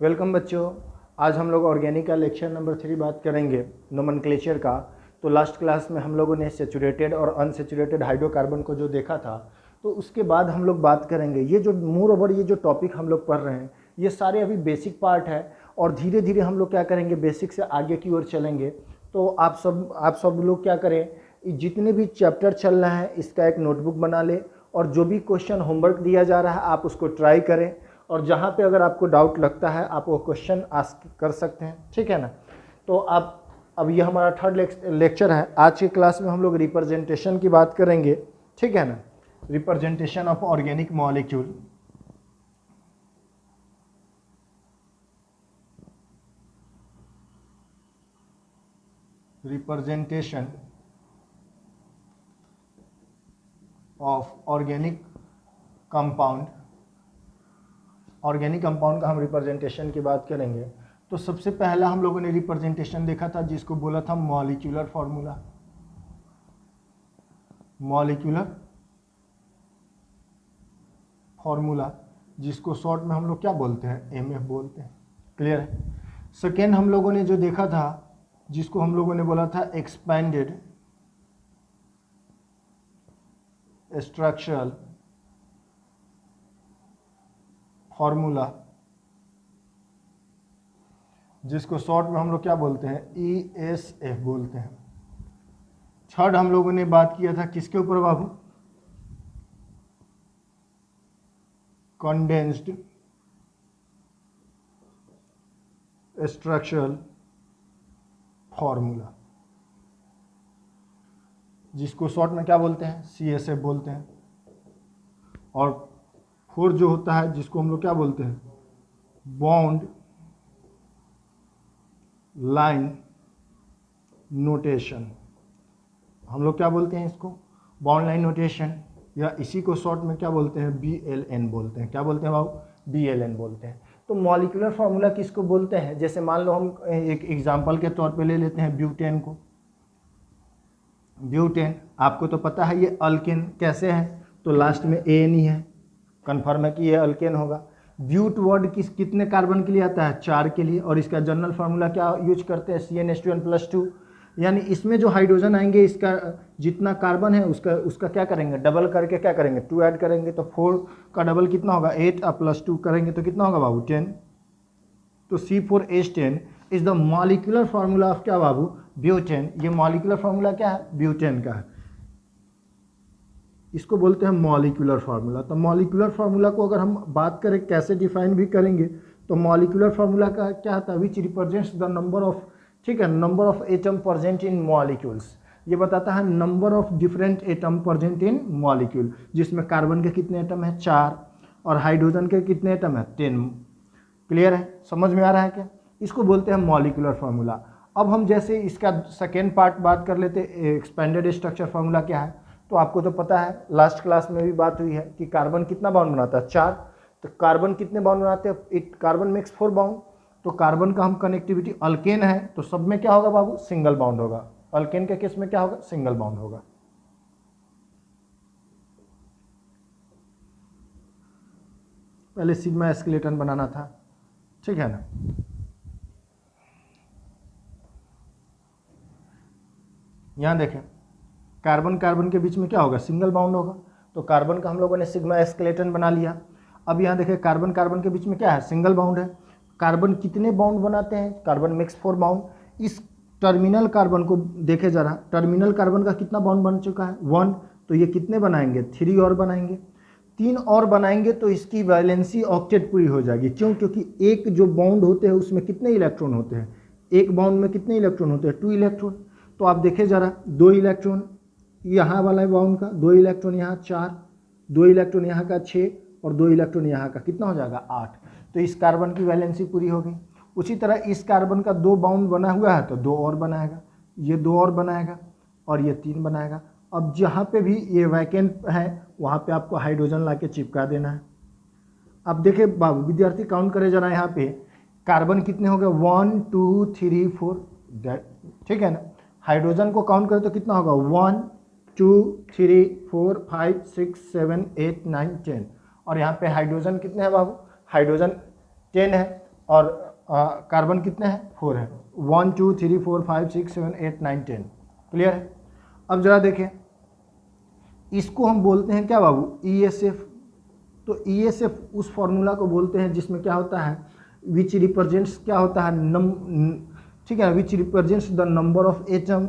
Welcome बच्चों। आज हम लोग ऑर्गेनिक का लेक्चर नंबर 3 बात करेंगे नोमेनक्लेचर का। तो लास्ट क्लास में हम लोगों ने सेचुरेटेड और अनसेचुरेटेड हाइड्रोकार्बन को जो देखा था, तो उसके बाद हम लोग बात करेंगे ये जो मोर ओवर ये जो टॉपिक हम लोग पढ़ रहे हैं ये सारे अभी बेसिक पार्ट है और धीरे धीरे हम लोग क्या करेंगे बेसिक से आगे की ओर चलेंगे। तो आप सब लोग क्या करें, जितने भी चैप्टर चल रहे हैं इसका एक नोटबुक बना ले और जो भी क्वेश्चन होमवर्क दिया जा रहा है आप उसको ट्राई करें और जहाँ पे अगर आपको डाउट लगता है आप वो क्वेश्चन आस्क कर सकते हैं, ठीक है ना। तो आप अब ये हमारा थर्ड लेक्चर है। आज की क्लास में हम लोग रिप्रेजेंटेशन की बात करेंगे, ठीक है ना। Representation of organic molecule. Representation of organic compound. Organic compound का हम रिप्रेजेंटेशन की बात करेंगे। तो सबसे पहला हम लोगों ने रिप्रेजेंटेशन देखा था जिसको बोला था मॉलिक्यूलर फॉर्मूला। मॉलिक्यूलर फॉर्मूला जिसको शॉर्ट में हम लोग क्या बोलते हैं, एमएफ बोलते हैं। क्लियर है। सेकेंड हम लोगों ने जो देखा था जिसको हम लोगों ने बोला था एक्सपेंडेड स्ट्रक्चरल फॉर्मूला जिसको शॉर्ट में हम लोग क्या बोलते हैं, ESF बोलते हैं। थर्ड हम लोगों ने बात किया था किसके ऊपर बाबू, कंडेंस्ड स्ट्रक्चरल फॉर्मूला जिसको शॉर्ट में क्या बोलते हैं, CSF बोलते हैं। और फोर्थ जो होता है जिसको हम लोग क्या बोलते हैं, बॉन्ड लाइन नोटेशन। हम लोग क्या बोलते हैं इसको, बॉन्ड लाइन नोटेशन, या इसी को शॉर्ट में क्या बोलते हैं, BLN बोलते हैं। क्या बोलते हैं बाबू, BLN बोलते हैं। तो मॉलिक्यूलर फार्मूला किसको बोलते हैं, जैसे मान लो हम एक एग्जांपल के तौर पे ले लेते हैं ब्यूटेन को। ब्यूटेन आपको तो पता है ये अल्केन कैसे है, तो लास्ट में AN ही है, कन्फर्म है कि ये अल्केन होगा। ब्यूट वर्ड कितने कार्बन के लिए आता है, 4 के लिए। और इसका जनरल फार्मूला क्या यूज करते हैं, CnH2n+2। यानी इसमें जो हाइड्रोजन आएंगे इसका जितना कार्बन है उसका क्या करेंगे, डबल करके क्या करेंगे, 2 ऐड करेंगे। तो 4 का डबल कितना होगा, 8 और +2 करेंगे तो कितना होगा बाबू, 10। तो C4H10 is the molecular formula of क्या बाबू, ब्यूटेन। ये मॉलिक्यूलर फार्मूला क्या है, ब्यूटेन का है। इसको बोलते हैं मॉलिक्यूलर फार्मूला। तो मॉलिक्यूलर फार्मूला को अगर हम बात करें कैसे डिफाइन भी करेंगे, तो मॉलिक्यूलर फार्मूला का क्या आता है, which represents the number of, ठीक है, number of atom present in molecules. ये बताता है number of different atom present in molecule, जिसमें कार्बन के कितने एटम है, 4, और हाइड्रोजन के कितने एटम है, 10। क्लियर है, समझ में आ रहा है क्या। इसको बोलते हैं मॉलिक्यूलर फार्मूला। अब हम जैसे इसका सेकेंड पार्ट बात कर लेते हैं, एक्सपेंडेड स्ट्रक्चर फार्मूला क्या है। तो आपको तो पता है लास्ट क्लास में भी बात हुई है कि कार्बन कितना बॉन्ड बनाता है, 4। तो कार्बन कितने बॉन्ड बनाते हैं, कार्बन मेक्स 4 बॉन्ड। तो कार्बन का हम कनेक्टिविटी, अल्केन है तो सब में क्या होगा बाबू, सिंगल बॉन्ड होगा। अल्केन के केस में क्या होगा, सिंगल बॉन्ड होगा। पहले सिग्मा स्केलेटन बनाना था, ठीक है ना। यहां देखें कार्बन कार्बन के बीच में क्या होगा, सिंगल बॉन्ड होगा। तो कार्बन का हम लोगों ने सिग्मा स्केलेटन बना लिया। अब यहाँ देखें कार्बन कार्बन के बीच में क्या है, सिंगल बॉन्ड है। कार्बन कितने बॉन्ड बनाते हैं, कार्बन मेक्स 4 बॉन्ड। इस टर्मिनल कार्बन को देखे जरा, टर्मिनल कार्बन का कितना बॉन्ड बन चुका है, 1। तो ये कितने बनाएंगे, 3 और बनाएंगे, 3 और बनाएंगे तो इसकी वैलेंसी ऑक्टेट पूरी हो जाएगी। क्यों, क्योंकि एक जो बॉन्ड होते हैं उसमें कितने इलेक्ट्रॉन होते हैं, एक बॉन्ड में कितने इलेक्ट्रॉन होते हैं, 2 इलेक्ट्रॉन। तो आप देखें जरा, 2 इलेक्ट्रॉन यहाँ वाला है बाउंड का, 2 इलेक्ट्रॉन यहाँ 4, 2 इलेक्ट्रॉन यहाँ का 6 और 2 इलेक्ट्रॉन यहाँ का कितना हो जाएगा, 8। तो इस कार्बन की वैलेंसी पूरी हो गई। उसी तरह इस कार्बन का 2 बाउंड बना हुआ है तो 2 और बनाएगा, ये 2 और बनाएगा और ये 3 बनाएगा। अब जहाँ पे भी ये वैकेंट है वहाँ पे आपको हाइड्रोजन ला के चिपका देना है। अब देखिए बाबू विद्यार्थी काउंट करे जरा, यहाँ पे कार्बन कितने हो गए, 1 2 3 4, ठीक है ना। हाइड्रोजन को काउंट करें तो कितना होगा, 1 2 3 4 5 6 7 8 9 10। और यहाँ पे हाइड्रोजन कितने हैं बाबू, हाइड्रोजन 10 है। और कार्बन कितने हैं 4 है। 1 2 3 4 5 6 7 8 9 10 क्लियर है। अब जरा देखें इसको हम बोलते हैं क्या बाबू ESF। तो ESF उस फॉर्मूला को बोलते हैं जिसमें क्या होता है विच रिप्रेजेंट्स क्या होता है ठीक है which represents the number of atom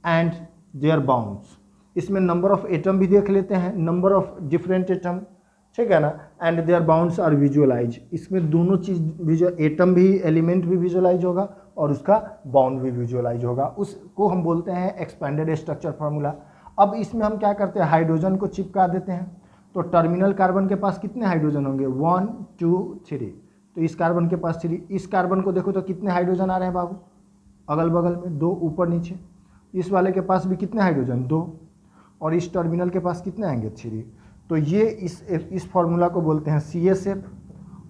and their bonds. इसमें नंबर ऑफ एटम भी देख लेते हैं, नंबर ऑफ डिफरेंट एटम, ठीक है ना, and their bonds are visualise. इसमें दोनों चीज़ एटम भी एलिमेंट भी विजुअलाइज होगा और उसका बाउंड भी विजुअलाइज होगा, उसको हम बोलते हैं एक्सपेंडेड स्ट्रक्चर फार्मूला। अब इसमें हम क्या करते हैं हाइड्रोजन को चिपका देते हैं। तो टर्मिनल कार्बन के पास कितने हाइड्रोजन होंगे 1 2 3। तो इस कार्बन के पास 3, इस कार्बन को देखो तो कितने हाइड्रोजन आ रहे हैं बाबू अगल बगल में 2 ऊपर नीचे। इस वाले के पास भी कितने हाइड्रोजन 2 और इस टर्मिनल के पास कितने आएंगे 3। तो ये इस फॉर्मूला को बोलते हैं CSF।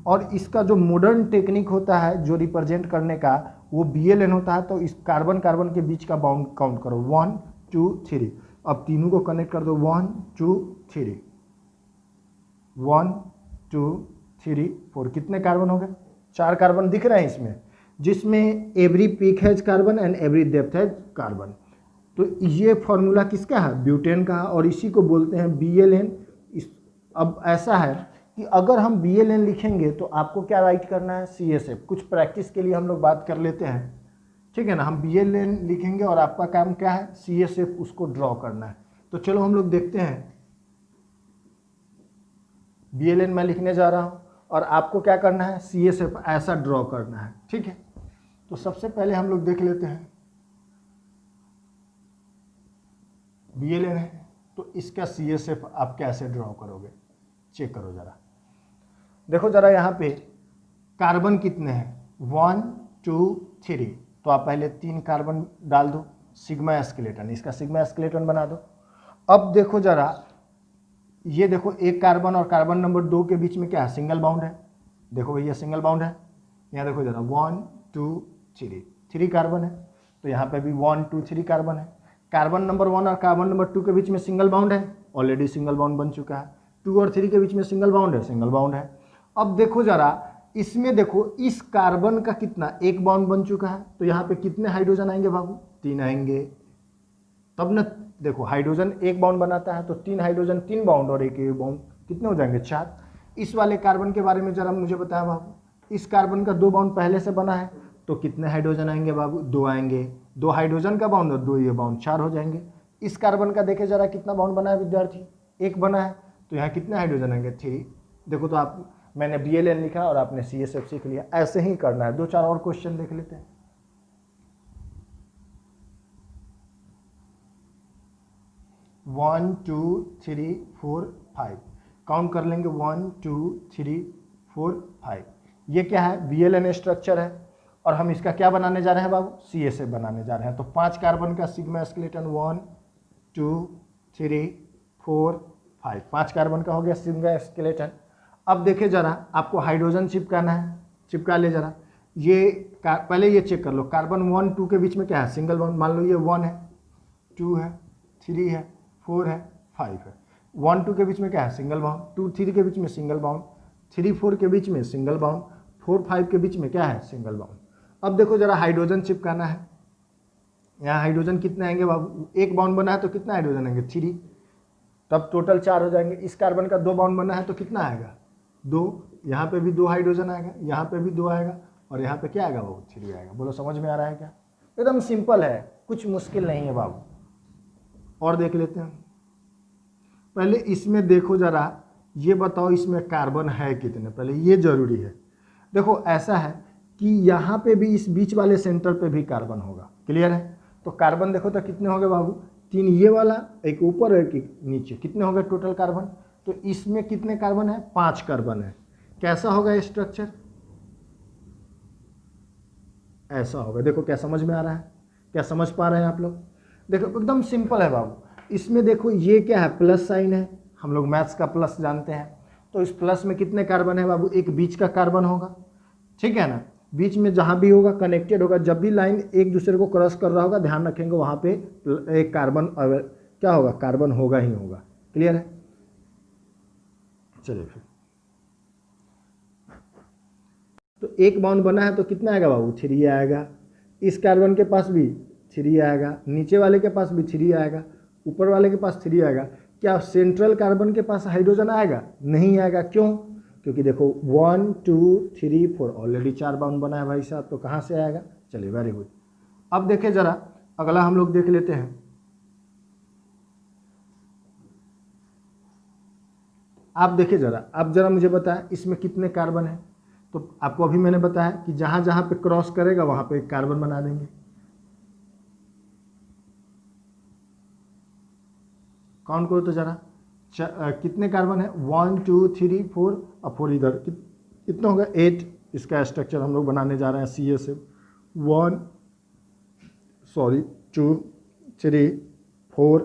और इसका जो मॉडर्न टेक्निक होता है जो रिप्रेजेंट करने का वो BLN होता है। तो इस कार्बन कार्बन के बीच का बाउंड काउंट करो 1 2 3। अब तीनों को कनेक्ट कर दो 1 2 3 1 2 3 4। कितने कार्बन हो गए 4 कार्बन दिख रहे हैं इसमें, जिसमें every peak has carbon and every depth has carbon. तो ये फॉर्मूला किसका है ब्यूटेन का है और इसी को बोलते हैं BLN। अब ऐसा है कि अगर हम BLN लिखेंगे तो आपको क्या राइट करना है CSF। कुछ प्रैक्टिस के लिए हम लोग बात कर लेते हैं, ठीक है ना। हम BLN लिखेंगे और आपका काम क्या है CSF उसको ड्रॉ करना है। तो चलो हम लोग देखते हैं। BLN मैं लिखने जा रहा हूँ और आपको क्या करना है CSF ऐसा ड्रॉ करना है, ठीक है। तो सबसे पहले हम लोग देख लेते हैं BLN है तो इसका CSF आप कैसे ड्रॉ करोगे चेक करो जरा। देखो जरा यहाँ पे कार्बन कितने हैं 1 2 3। तो आप पहले 3 कार्बन डाल दो सिग्मा स्केलेटन, इसका सिग्मा स्केलेटन बना दो। अब देखो जरा ये देखो एक कार्बन और कार्बन नंबर 2 के बीच में क्या है सिंगल बाउंड है। देखो भैया सिंगल बाउंड है। यहाँ देखो जरा 1 2 3 कार्बन है। तो यहाँ पे भी 1 2 3 कार्बन है। कार्बन नंबर 1 और कार्बन नंबर 2 के बीच में सिंगल बाउंड है, ऑलरेडी सिंगल बाउंड बन चुका है। 2 और 3 के बीच में सिंगल बाउंड है, सिंगल बाउंड है। अब देखो जरा इसमें देखो इस कार्बन का कितना एक बाउंड बन चुका है। तो यहाँ पे कितने हाइड्रोजन आएंगे बाबू 3 आएंगे तब न। देखो हाइड्रोजन एक बाउंड बनाता है तो 3 हाइड्रोजन 3 बाउंड और एक बाउंड कितने हो जाएंगे 4। इस वाले कार्बन के बारे में जरा मुझे बताया बाबू। इस कार्बन का 2 बाउंड पहले से बना है तो कितने हाइड्रोजन आएंगे बाबू 2 आएंगे। 2 हाइड्रोजन का बाउंड और 2 ये बाउंड 4 हो जाएंगे। इस कार्बन का देखे जरा कितना बाउंड बना है विद्यार्थी 1 बना है। तो यहाँ कितने हाइड्रोजन आएंगे 3। देखो तो आप मैंने BLN लिखा और आपने CSF सीख लिया। ऐसे ही करना है। 2-4 और क्वेश्चन देख लेते हैं। 1 2 3 4 5 काउंट कर लेंगे 1 2 3 4 5। ये क्या है BLN स्ट्रक्चर है और हम इसका क्या बनाने जा रहे हैं बाबू CSF बनाने जा रहे हैं। तो 5 कार्बन का सिग्मा स्केलेटन 1 2 3 4 5 5 कार्बन का हो गया सिग्मा स्केलेटन। अब देखे जरा आपको हाइड्रोजन चिपकाना है, चिपका ले जरा। ये पहले ये चेक कर लो कार्बन 1 2 के बीच में क्या है सिंगल बाउंड। मान लो ये 1 है 2 है 3 है 4 है 5 है। 1 2 के बीच में क्या है सिंगल बाउंड। 2 3 के बीच में सिंगल बाउंड। 3 4 के बीच में सिंगल बाउंड। 4 5 के बीच में क्या है सिंगल बाउंड। अब देखो जरा हाइड्रोजन चिपकाना है। यहाँ हाइड्रोजन कितने आएंगे बाबू एक बाउंड बना है तो कितना हाइड्रोजन आएंगे 3। तब टोटल 4 हो जाएंगे। इस कार्बन का 2 बाउंड बना है तो कितना आएगा 2। यहाँ पे भी 2 हाइड्रोजन आएगा, यहाँ पे भी 2 आएगा और यहाँ पे क्या आएगा बाबू 3 आएगा। बोलो समझ में आ रहा है क्या। एकदम सिंपल है, कुछ मुश्किल नहीं है बाबू। और देख लेते हैं पहले इसमें देखो जरा ये बताओ इसमें कार्बन है कितने, पहले ये जरूरी है। देखो ऐसा है कि यहाँ पे भी इस बीच वाले सेंटर पे भी कार्बन होगा, क्लियर है। तो कार्बन देखो तो कितने हो गए बाबू 3 ये वाला एक ऊपर एक नीचे, कितने हो गए टोटल कार्बन। तो इसमें कितने कार्बन है 5 कार्बन है। कैसा होगा स्ट्रक्चर ऐसा होगा। देखो क्या समझ में आ रहा है, क्या समझ पा रहे हैं आप लोग। देखो एकदम सिंपल है बाबू। इसमें देखो ये क्या है प्लस साइन है, हम लोग मैथ्स का प्लस जानते हैं। तो इस प्लस में कितने कार्बन है बाबू एक बीच का कार्बन होगा, ठीक है ना। बीच में जहाँ भी होगा कनेक्टेड होगा, जब भी लाइन एक दूसरे को क्रॉस कर रहा होगा ध्यान रखेंगे वहाँ पे एक कार्बन क्या होगा कार्बन होगा ही होगा, क्लियर है। चलिए फिर तो एक बॉन्ड बना है तो कितना आएगा बाबू, 3 आएगा। इस कार्बन के पास भी 3 आएगा, नीचे वाले के पास भी 3 आएगा, ऊपर वाले के पास 3 आएगा। क्या सेंट्रल कार्बन के पास हाइड्रोजन आएगा? नहीं आएगा। क्यों? क्योंकि देखो 1 2 3 4 ऑलरेडी 4 बॉन्ड बना है भाई साहब, तो कहाँ से आएगा? चलिए वेरी गुड। अब देखिए जरा अगला हम लोग देख लेते हैं। आप देखिए जरा, आप जरा मुझे बताएं इसमें कितने कार्बन है। तो आपको अभी मैंने बताया कि जहां जहां पे क्रॉस करेगा वहां पे एक कार्बन बना देंगे। काउंट करो तो जरा कितने कार्बन है, 1 2 3 4 और 4 इधर, कितना होगा 8। इसका स्ट्रक्चर हम लोग बनाने जा रहे हैं CSF। 1 2 3 4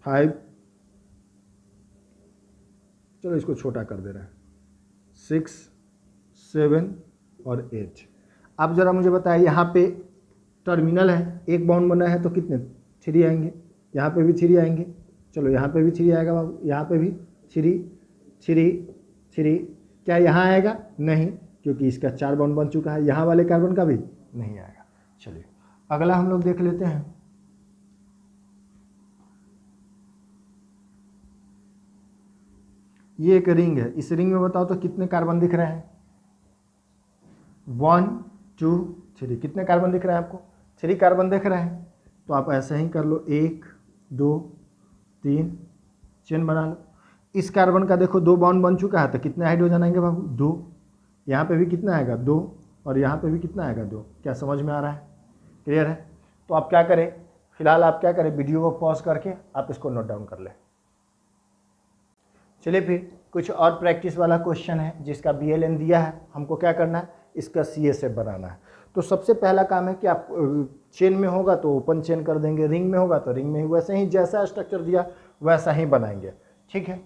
5, चलो इसको छोटा कर दे रहे हैं, 6 7 और 8। अब जरा मुझे बताइए यहाँ पे टर्मिनल है, एक बॉन्ड बना है तो कितने 3 आएंगे, यहाँ पे भी 3 आएंगे। चलो यहाँ पे भी 3 आएगा बाबू, यहाँ पे भी 3 3 3। क्या यहाँ आएगा? नहीं, क्योंकि इसका 4 बॉन्ड बन चुका है। यहाँ वाले कार्बन का भी नहीं आएगा। चलिए अगला हम लोग देख लेते हैं। ये एक रिंग है, इस रिंग में बताओ तो कितने कार्बन दिख रहे हैं? 1 2 3। कितने कार्बन दिख रहे हैं आपको? 3 कार्बन दिख रहे हैं। तो आप ऐसे ही कर लो, 1 2 3, चेन बना लो। इस कार्बन का देखो 2 बॉन्ड बन चुका है, तो कितने हाइड्रोजन आएंगे बाबू? 2। यहाँ पे भी कितना आएगा? 2। और यहाँ पे भी कितना आएगा? 2। क्या समझ में आ रहा है? क्लियर है? तो आप क्या करें, फिलहाल आप क्या करें, वीडियो को पॉज करके आप इसको नोट डाउन कर लें। चलिए फिर कुछ और प्रैक्टिस वाला क्वेश्चन है जिसका BLN दिया है, हमको क्या करना है, इसका CSF बनाना है। तो सबसे पहला काम है कि आप चेन में होगा तो ओपन चेन कर देंगे, रिंग में होगा तो रिंग में ही, वैसे ही जैसा स्ट्रक्चर दिया वैसा ही बनाएंगे। ठीक है,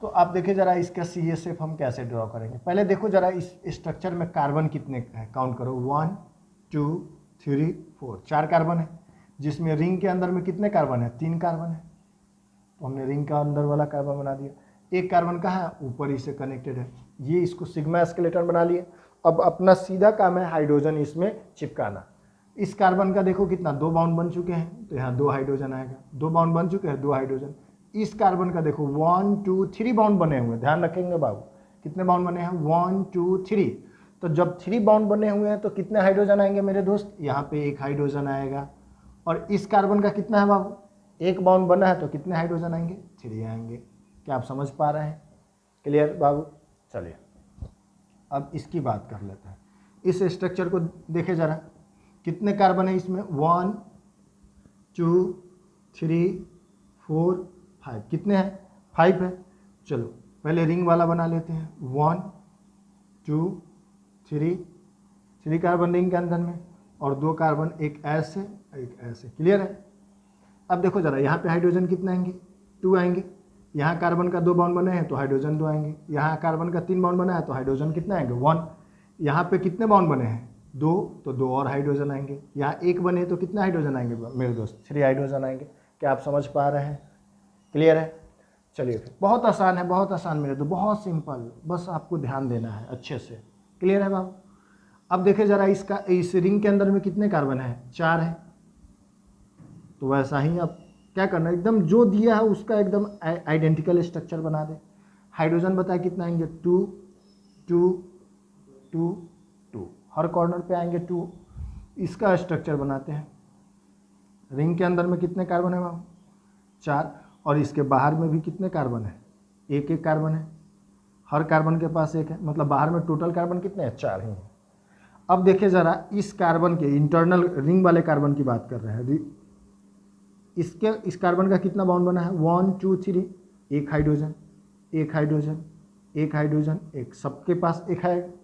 तो आप देखिए जरा इसका CSF हम कैसे ड्रॉ करेंगे। पहले देखो जरा इस स्ट्रक्चर में कार्बन कितने हैं, काउंट करो, 1 2 3 4, 4 कार्बन है। जिसमें रिंग के अंदर में कितने कार्बन है? 3 कार्बन है। तो हमने रिंग का अंदर वाला कार्बन बना दिया। एक कार्बन कहाँ है? ऊपर ही से कनेक्टेड है, ये इसको सिग्मा स्केलेटन बना लिए। अब अपना सीधा काम है हाइड्रोजन इसमें चिपकाना। इस कार्बन का देखो कितना, 2 बॉन्ड बन चुके हैं, तो यहाँ 2 हाइड्रोजन आएगा। 2 बॉन्ड बन चुके हैं, 2 हाइड्रोजन। इस कार्बन का देखो 1 2 3 बॉन्ड बने हुए हैं, ध्यान रखेंगे बाबू, कितने बॉन्ड बने हैं? 1 2 3। तो जब 3 बॉन्ड बने हुए हैं तो कितने हाइड्रोजन आएंगे मेरे दोस्त? यहाँ पे 1 हाइड्रोजन आएगा। और इस कार्बन का कितना है बाबू? 1 बॉन्ड बना है तो कितने हाइड्रोजन आएंगे? 3 आएंगे। क्या आप समझ पा रहे हैं? क्लियर बाबू? चलिए अब इसकी बात कर लेते हैं। इस स्ट्रक्चर को देखे जरा, कितने कार्बन है इसमें? 1 2 3 4 5। कितने हैं? 5 है। चलो पहले रिंग वाला बना लेते हैं। 1 2 3 कार्बन रिंग के अंदर में, और 2 कार्बन, एक ऐसे एक ऐसे। क्लियर है? अब देखो जरा यहाँ पे हाइड्रोजन कितने आएंगे? 2 आएंगे। यहाँ कार्बन का 2 बॉन्ड बने हैं तो हाइड्रोजन 2 आएंगे। यहाँ कार्बन का 3 बॉन्ड बना है तो हाइड्रोजन कितने आएंगे? 1। यहाँ पे कितने बॉन्ड बने हैं? 2, तो 2 और हाइड्रोजन आएंगे। यहाँ 1 बने तो कितने हाइड्रोजन आएंगे मेरे दोस्त? 3 हाइड्रोजन आएंगे। क्या आप समझ पा रहे हैं? क्लियर है? चलिए फिर, बहुत आसान है, बहुत आसान मेरे दोस्त, बहुत सिंपल, बस आपको ध्यान देना है अच्छे से। क्लियर है बाबू? अब देखिए जरा इसका, इस रिंग के अंदर में कितने कार्बन है? 4 है। तो वैसा ही अब क्या करना है, एकदम जो दिया है उसका एकदम आइडेंटिकल स्ट्रक्चर बना दे। हाइड्रोजन बताए कितना आएंगे? 2 2 2 2, हर कॉर्नर पे आएंगे 2। इसका स्ट्रक्चर बनाते हैं। रिंग के अंदर में कितने कार्बन है बाबू? 4। और इसके बाहर में भी कितने कार्बन है? एक एक कार्बन है, हर कार्बन के पास एक है, मतलब बाहर में टोटल कार्बन कितने हैं? 4 ही हैं। अब देखिए ज़रा इस कार्बन के इंटरनल रिंग वाले कार्बन की बात कर रहे हैं। इस कार्बन का कितना बॉन्ड बना है? 1 2 3, एक हाइड्रोजन एक हाइड्रोजन एक हाइड्रोजन एक, सबके पास एक है।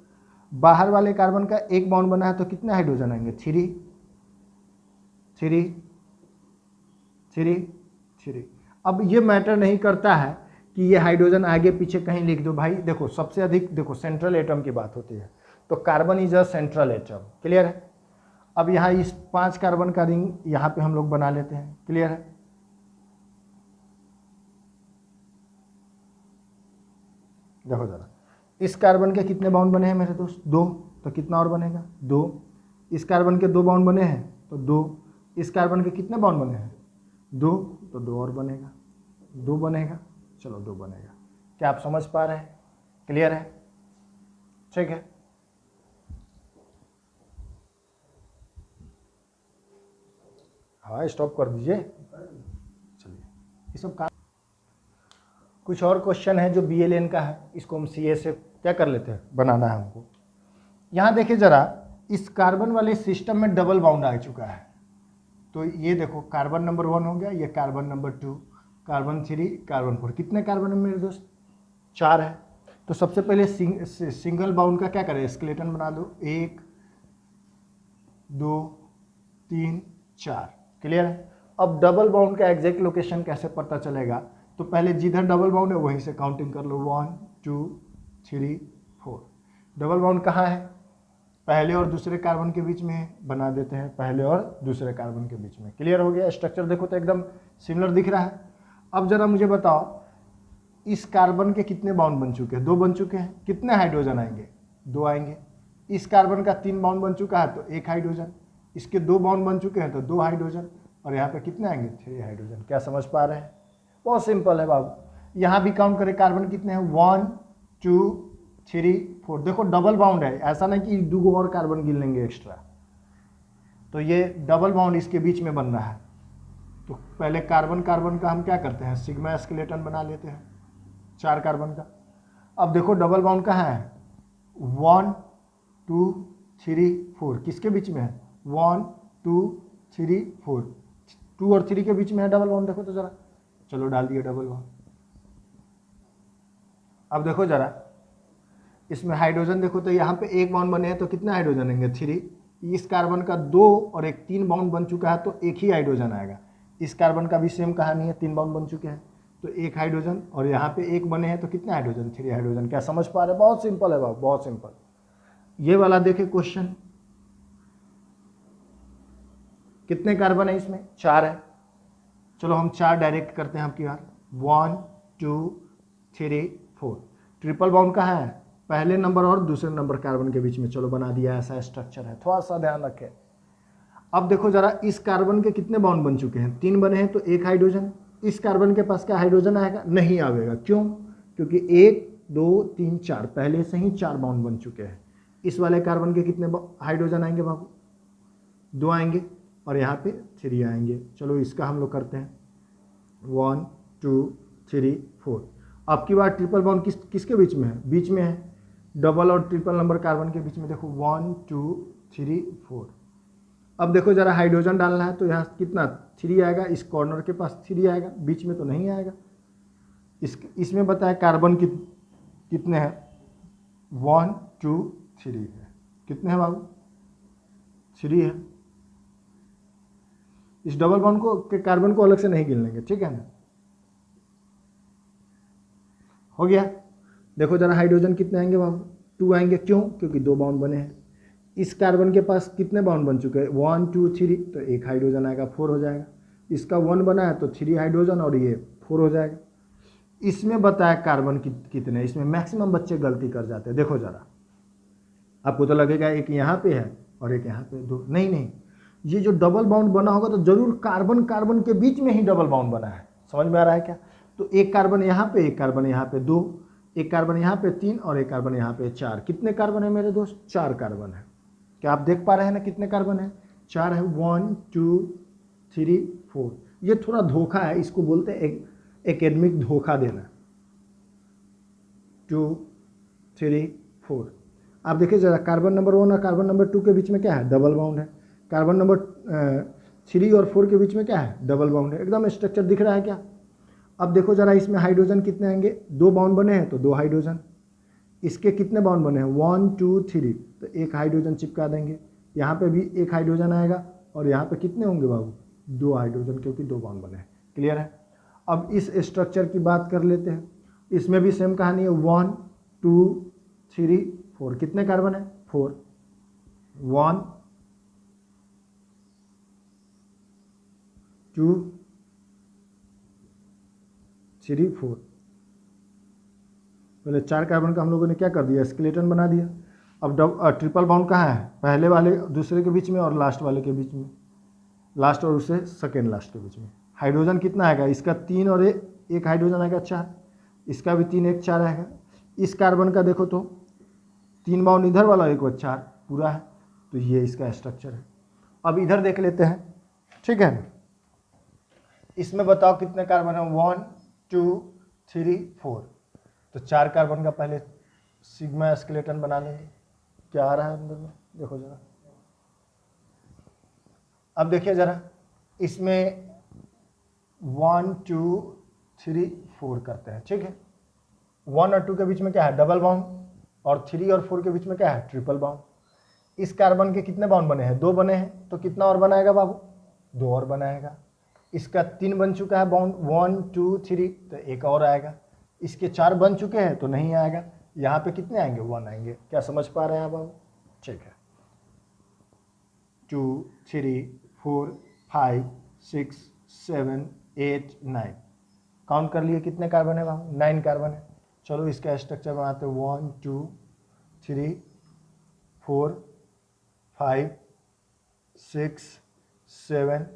बाहर वाले कार्बन का 1 बॉन्ड बना है तो कितने हाइड्रोजन आएंगे? 3 3 3 3। अब ये मैटर नहीं करता है कि ये हाइड्रोजन आगे पीछे कहीं लिख दो भाई। देखो सबसे अधिक, देखो सेंट्रल एटम की बात होती है तो carbon is a central atom. Clear है? अब यहाँ इस 5 कार्बन का रिंग यहाँ पे हम लोग बना लेते हैं। क्लियर है? देखो जरा, इस कार्बन के कितने बाउंड बने हैं मेरे दोस्त? 2। तो कितना और बनेगा? 2। इस कार्बन के 2 बाउंड बने हैं तो 2। इस कार्बन के कितने बाउंड बने हैं? 2। तो 2 और बनेगा, 2 बनेगा। चलो 2 बनेगा। क्या आप समझ पा रहे हैं? क्लियर है? ठीक है। हाँ स्टॉप कर दीजिए। चलिए ये सब काम। कुछ और क्वेश्चन है जो BLN का है, इसको हम CA से क्या कर लेते हैं, बनाना है हमको। यहाँ देखिए जरा, इस कार्बन वाले सिस्टम में डबल बाउंड आ चुका है। तो ये देखो कार्बन नंबर 1 हो गया, ये कार्बन नंबर 2, कार्बन 3, कार्बन 4। कितने कार्बन है मेरे दोस्त? 4 है। तो सबसे पहले सिंगल बाउंड का क्या करें, स्केलेटन बना दो। 1 2 3 4। क्लियर है? अब डबल बाउंड का एग्जैक्ट लोकेशन कैसे पता चलेगा? तो पहले जिधर डबल बाउंड है वहीं से काउंटिंग कर लो। 1 2 3 4। डबल बाउंड कहाँ है? पहले और दूसरे कार्बन के बीच में बना देते हैं, पहले और दूसरे कार्बन के बीच में। क्लियर हो गया? स्ट्रक्चर देखो तो एकदम सिमिलर दिख रहा है। अब जरा मुझे बताओ, इस कार्बन के कितने बाउंड बन चुके हैं? 2 बन चुके हैं। कितने हाइड्रोजन आएंगे? 2 आएंगे। इस कार्बन का 3 बाउंड बन चुका है तो 1 हाइड्रोजन। इसके 2 बाउंड बन चुके हैं तो 2 हाइड्रोजन। और यहाँ पे कितने आएंगे? 3 हाइड्रोजन। क्या समझ पा रहे हैं? बहुत सिंपल है बाबू। यहाँ भी काउंट करें, कार्बन कितने हैं? 1 2 3 4। देखो डबल बाउंड है, ऐसा नहीं कि 2 और कार्बन गिन लेंगे एक्स्ट्रा। तो ये डबल बाउंड इसके बीच में बन रहा है। तो पहले कार्बन कार्बन का हम क्या करते हैं, सिग्मा स्केलेटन बना लेते हैं 4 कार्बन का। अब देखो डबल बाउंड कहाँ है? 1 2 3 4। किसके बीच में है? 1 2 3 4। 2 और 3 के बीच में है डबल बाउंड। देखो तो जरा, चलो डाल दिए डबल बाउंड। अब देखो जरा, इसमें हाइड्रोजन देखो तो यहाँ पे 1 बाउंड बने हैं तो कितने हाइड्रोजन आएंगे? 3। इस कार्बन का 2 और 1 3 बाउंड बन चुका है तो 1 ही हाइड्रोजन आएगा। इस कार्बन का भी सेम कहानी है, 3 बाउंड बन चुके हैं तो 1 हाइड्रोजन। और यहाँ पे 1 बने हैं तो कितने हाइड्रोजन? 3 हाइड्रोजन। क्या समझ पा रहे हैं? बहुत सिंपल है बाबू, बहुत सिंपल। ये वाला देखे क्वेश्चन, कितने कार्बन है इसमें? 4 है। चलो हम 4 डायरेक्ट करते हैं आपकी बार। 1 2 3 4। ट्रिपल बाउंड कहाँ है? पहले नंबर और दूसरे नंबर कार्बन के बीच में। चलो बना दिया, ऐसा स्ट्रक्चर है, थोड़ा सा ध्यान रखें। अब देखो जरा, इस कार्बन के कितने बाउंड बन चुके हैं? 3 बने हैं तो 1 हाइड्रोजन। इस कार्बन के पास क्या हाइड्रोजन आएगा? नहीं आएगा। क्यों? क्योंकि 1 2 3 4 पहले से ही 4 बाउंड बन चुके हैं। इस वाले कार्बन के कितने हाइड्रोजन आएंगे बाबू? 2 आएंगे। और यहाँ पे 3 आएंगे। चलो इसका हम लोग करते हैं 1 2 3 4। आपकी बार ट्रिपल बाउंड किसके बीच में है? बीच में है, डबल और ट्रिपल नंबर कार्बन के बीच में। देखो 1 2 3 4। अब देखो जरा, हाइड्रोजन डालना है तो यहाँ कितना? 3 आएगा। इस कॉर्नर के पास 3 आएगा, बीच में तो नहीं आएगा। इसमें बताया कार्बन कितने हैं? 1 2 3 है। कितने हैं बाबू? 3 है। इस डबल बाउंड को के कार्बन को अलग से नहीं गिन लेंगे, ठीक है ना? हो गया। देखो जरा, हाइड्रोजन कितने आएंगे बाबू? 2 आएंगे। क्यों? क्योंकि 2 बाउंड बने हैं। इस कार्बन के पास कितने बाउंड बन चुके हैं? 1 2 3। तो 1 हाइड्रोजन आएगा, 4 हो जाएगा। इसका 1 बना है तो 3 हाइड्रोजन और ये 4 हो जाएगा। इसमें बताया कार्बन कितने? इसमें मैक्सिमम बच्चे गलती कर जाते हैं। देखो जरा, आपको तो लगेगा एक यहाँ पे है और एक यहाँ पे 2। नहीं, ये जो डबल बाउंड बना होगा तो जरूर कार्बन कार्बन के बीच में ही डबल बाउंड बना है। समझ में आ रहा है क्या? तो एक कार्बन यहाँ पे, एक कार्बन यहाँ पे 2, एक कार्बन यहाँ पे 3 और एक कार्बन यहाँ पे 4। कितने कार्बन है मेरे दोस्त? 4 कार्बन है। क्या आप देख पा रहे हैं ना कितने कार्बन है? 4 है। 1 2 3 4। ये थोड़ा धोखा है, इसको बोलते हैं एकेडमिक धोखा देना। 2 3 4। आप देखिए जरा, कार्बन नंबर 1 और कार्बन नंबर 2 के बीच में क्या है? डबल बाउंड है। कार्बन नंबर 3 और 4 के बीच में क्या है? डबल बाउंड है। एकदम स्ट्रक्चर दिख रहा है क्या? अब देखो जरा, इसमें हाइड्रोजन कितने आएंगे? 2 बाउंड बने हैं तो 2 हाइड्रोजन। इसके कितने बाउंड बने हैं? 1 2 3। तो 1 हाइड्रोजन चिपका देंगे। यहाँ पे भी 1 हाइड्रोजन आएगा और यहाँ पे कितने होंगे बाबू? 2 हाइड्रोजन, क्योंकि 2 बाउंड बने हैं। क्लियर है? अब इस स्ट्रक्चर की बात कर लेते हैं। इसमें भी सेम कहानी है। 1 2 3 4। कितने कार्बन है? 4। 1 2 3 4। पहले 4 कार्बन का हम लोगों ने क्या कर दिया, स्केलेटन बना दिया। अब ट्रिपल बॉन्ड कहाँ है, पहले वाले दूसरे के बीच में और लास्ट वाले के बीच में, लास्ट और उससे सेकेंड लास्ट के बीच में। हाइड्रोजन कितना आएगा, इसका 3 और एक हाइड्रोजन आएगा 4, इसका भी 3 1 4 आएगा। इस कार्बन का देखो तो 3 बाउंड इधर वाला, एक और 4 पूरा है, तो ये इसका स्ट्रक्चर है। अब इधर देख लेते हैं, ठीक है। इसमें बताओ कितने कार्बन है, 1 2 3 4। तो 4 कार्बन का पहले सिग्मा स्केलेटन बना लेंगे। क्या आ रहा है अंदर में, देखो जरा। अब देखिए जरा, इसमें 1 2 3 4 करते हैं, ठीक है। 1 और 2 के बीच में क्या है, डबल बाउंड, और 3 और 4 के बीच में क्या है, ट्रिपल बाउंड। इस कार्बन के कितने बाउंड बने हैं, 2 बने हैं, तो कितना और बनाएगा बाबू, 2 और बनाएगा। इसका 3 बन चुका है बाउंड, 1 2 3, तो एक और आएगा। इसके 4 बन चुके हैं तो नहीं आएगा। यहाँ पे कितने आएंगे, 1 आएंगे। क्या समझ पा रहे हैं आप बाबू, ठीक है। 2 3 4 5 6 7 8 9, काउंट कर लिए कितने कार्बन है बाबू, 9 कार्बन है। चलो इसका स्ट्रक्चर बनाते हैं, 1 2 3 4 5 6 7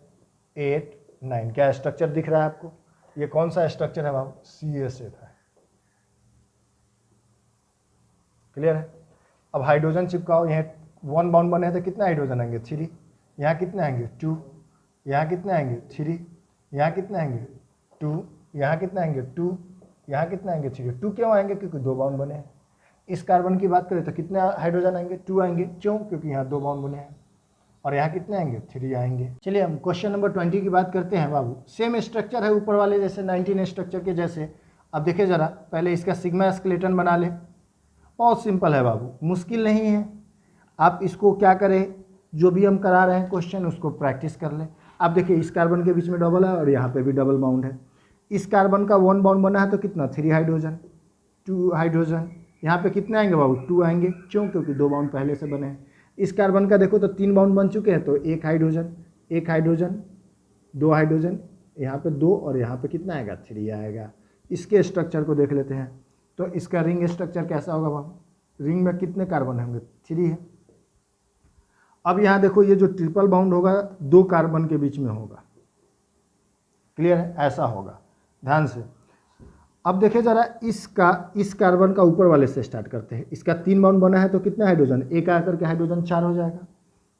8 9। क्या स्ट्रक्चर दिख रहा है आपको, ये कौन सा स्ट्रक्चर है बाबू, CSF है। क्लियर है। अब हाइड्रोजन चिपकाओ, यहाँ 1 बाउंड बने हैं तो कितने हाइड्रोजन आएंगे, 3, यहाँ कितने आएंगे 2, यहाँ कितने आएंगे 3, यहाँ कितने आएंगे 2, यहाँ कितने आएंगे 2, यहाँ कितने आएंगे 3। 2 क्यों आएंगे, क्योंकि 2 बाउंड बने हैं। इस कार्बन की बात करें तो कितने हाइड्रोजन आएंगे, 2 आएंगे, क्यों, क्योंकि यहाँ 2 बाउंड बने हैं। और यहाँ कितने आएंगे, 3 आएंगे। चलिए हम क्वेश्चन नंबर 20 की बात करते हैं बाबू। सेम स्ट्रक्चर है ऊपर वाले जैसे, 19 स्ट्रक्चर के जैसे। अब देखिए जरा, पहले इसका सिग्मा स्केलेटन बना ले। बहुत सिंपल है बाबू, मुश्किल नहीं है। आप इसको क्या करें, जो भी हम करा रहे हैं क्वेश्चन उसको प्रैक्टिस कर लें। आप देखिए इस कार्बन के बीच में डबल है और यहाँ पे भी डबल बाउंड है। इस कार्बन का 1 बाउंड बना है तो कितना, 3 हाइड्रोजन, 2 हाइड्रोजन। यहाँ पे कितने आएंगे बाबू, 2 आएंगे, क्यों, क्योंकि 2 बाउंड पहले से बने हैं। इस कार्बन का देखो तो 3 बाउंड बन चुके हैं, तो 1 हाइड्रोजन, 1 हाइड्रोजन, 2 हाइड्रोजन, यहाँ पे 2 और यहाँ पे कितना आएगा, 3 आएगा। इसके स्ट्रक्चर को देख लेते हैं। तो इसका रिंग स्ट्रक्चर कैसा होगा बाबू, रिंग में कितने कार्बन होंगे, 3 है। अब यहाँ देखो ये जो ट्रिपल बाउंड होगा 2 कार्बन के बीच में होगा। क्लियर है, ऐसा होगा, ध्यान से। अब देखिए जरा, इस कार्बन का ऊपर वाले से स्टार्ट करते हैं। इसका 3 बाउंड बना है तो कितने हाइड्रोजन, 1 आकर के हाइड्रोजन 4 हो जाएगा।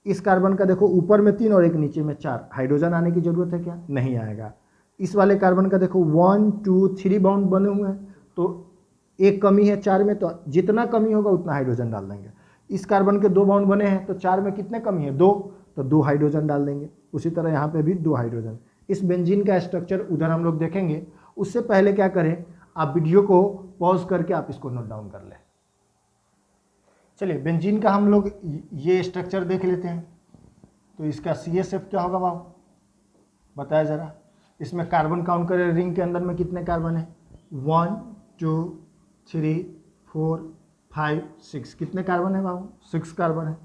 इस कार्बन का देखो ऊपर में 3 और एक नीचे में 4, हाइड्रोजन आने की जरूरत है क्या, नहीं आएगा। इस वाले कार्बन का देखो 1 2 3 बाउंड बने हुए हैं, तो एक कमी है 4 में, तो जितना कमी होगा उतना हाइड्रोजन डाल देंगे। इस कार्बन के 2 बाउंड बने हैं तो 4 में कितने कमी है, 2, तो 2 हाइड्रोजन डाल देंगे। उसी तरह यहाँ पे भी 2 हाइड्रोजन। इस बेंजीन का स्ट्रक्चर उधर हम लोग देखेंगे, उससे पहले क्या करें, आप वीडियो को पॉज करके आप इसको नोट डाउन कर लें। चलिए बेंजीन का हम लोग ये स्ट्रक्चर देख लेते हैं। तो इसका CSF क्या होगा बाबू, बताया जरा। इसमें कार्बन काउंट करें, रिंग के अंदर में कितने कार्बन है, 1 2 3 4 5 6, कितने कार्बन है बाबू, 6 कार्बन है।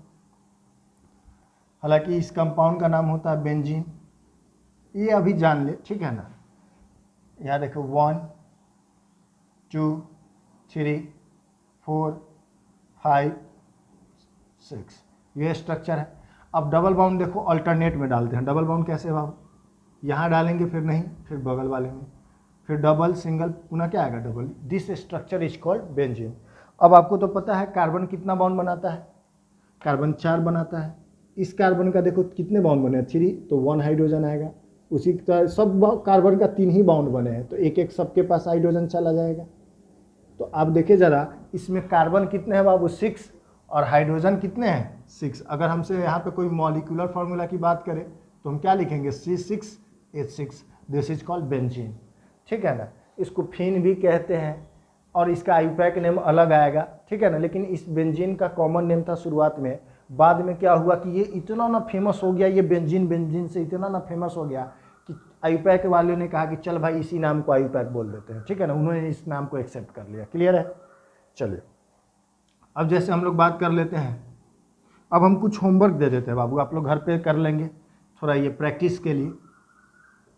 हालांकि इस कंपाउंड का नाम होता है बेंजीन, ये अभी जान ले, ठीक है ना। यहाँ देखो 1 2 3 4 5 6, ये स्ट्रक्चर है। अब डबल बाउंड देखो अल्टरनेट में डालते हैं। डबल बाउंड कैसे बाबू, यहाँ डालेंगे फिर नहीं, फिर बगल वाले में, फिर डबल सिंगल, पुनः क्या आएगा, double. This structure is called benzene. अब आपको तो पता है कार्बन कितना बाउंड बनाता है, कार्बन 4 बनाता है। इस कार्बन का देखो कितने बाउंड बने हैं, 3, तो 1 हाइड्रोजन आएगा। उसी तरह सब कार्बन का 3 ही बाउंड बने हैं, तो एक एक सबके पास हाइड्रोजन चला जाएगा। तो आप देखिए जरा, इसमें कार्बन कितने हैं बाबू, 6, और हाइड्रोजन कितने हैं, 6। अगर हमसे यहाँ पे कोई मॉलिक्यूलर फार्मूला की बात करें तो हम क्या लिखेंगे, C6H6, this is called benzene, ठीक है ना। इसको फिन भी कहते हैं और इसका आईयूपैक नेम अलग आएगा, ठीक है ना। लेकिन इस बेंजीन का कॉमन नेम था शुरुआत में, बाद में क्या हुआ कि ये इतना ना फेमस हो गया, ये बेंजीन से इतना ना फेमस हो गया कि आईयूपैक वाले ने कहा कि चल भाई इसी नाम को आईयूपैक बोल देते हैं, ठीक है ना। उन्होंने इस नाम को एक्सेप्ट कर लिया। क्लियर है। चलिए अब जैसे हम लोग बात कर लेते हैं, अब हम कुछ होमवर्क दे देते हैं बाबू, आप लोग घर पे कर लेंगे थोड़ा ये प्रैक्टिस के लिए।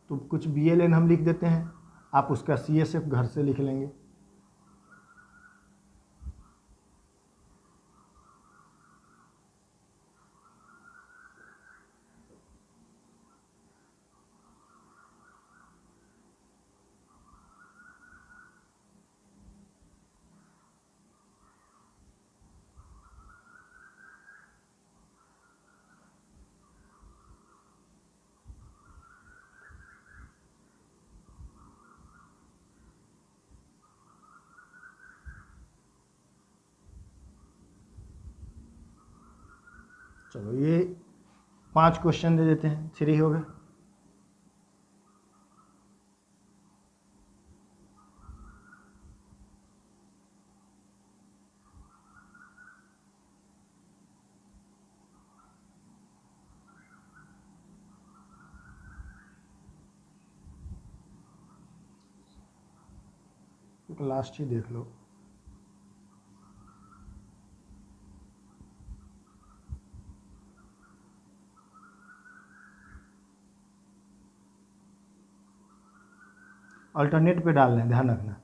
तो कुछ BLN हम लिख देते हैं, आप उसका CSF घर से लिख लेंगे। चलो ये 5 क्वेश्चन दे देते हैं, 3 हो गए। लास्ट ही देख लो। अल्टरनेट पे डालना है, ध्यान रखना।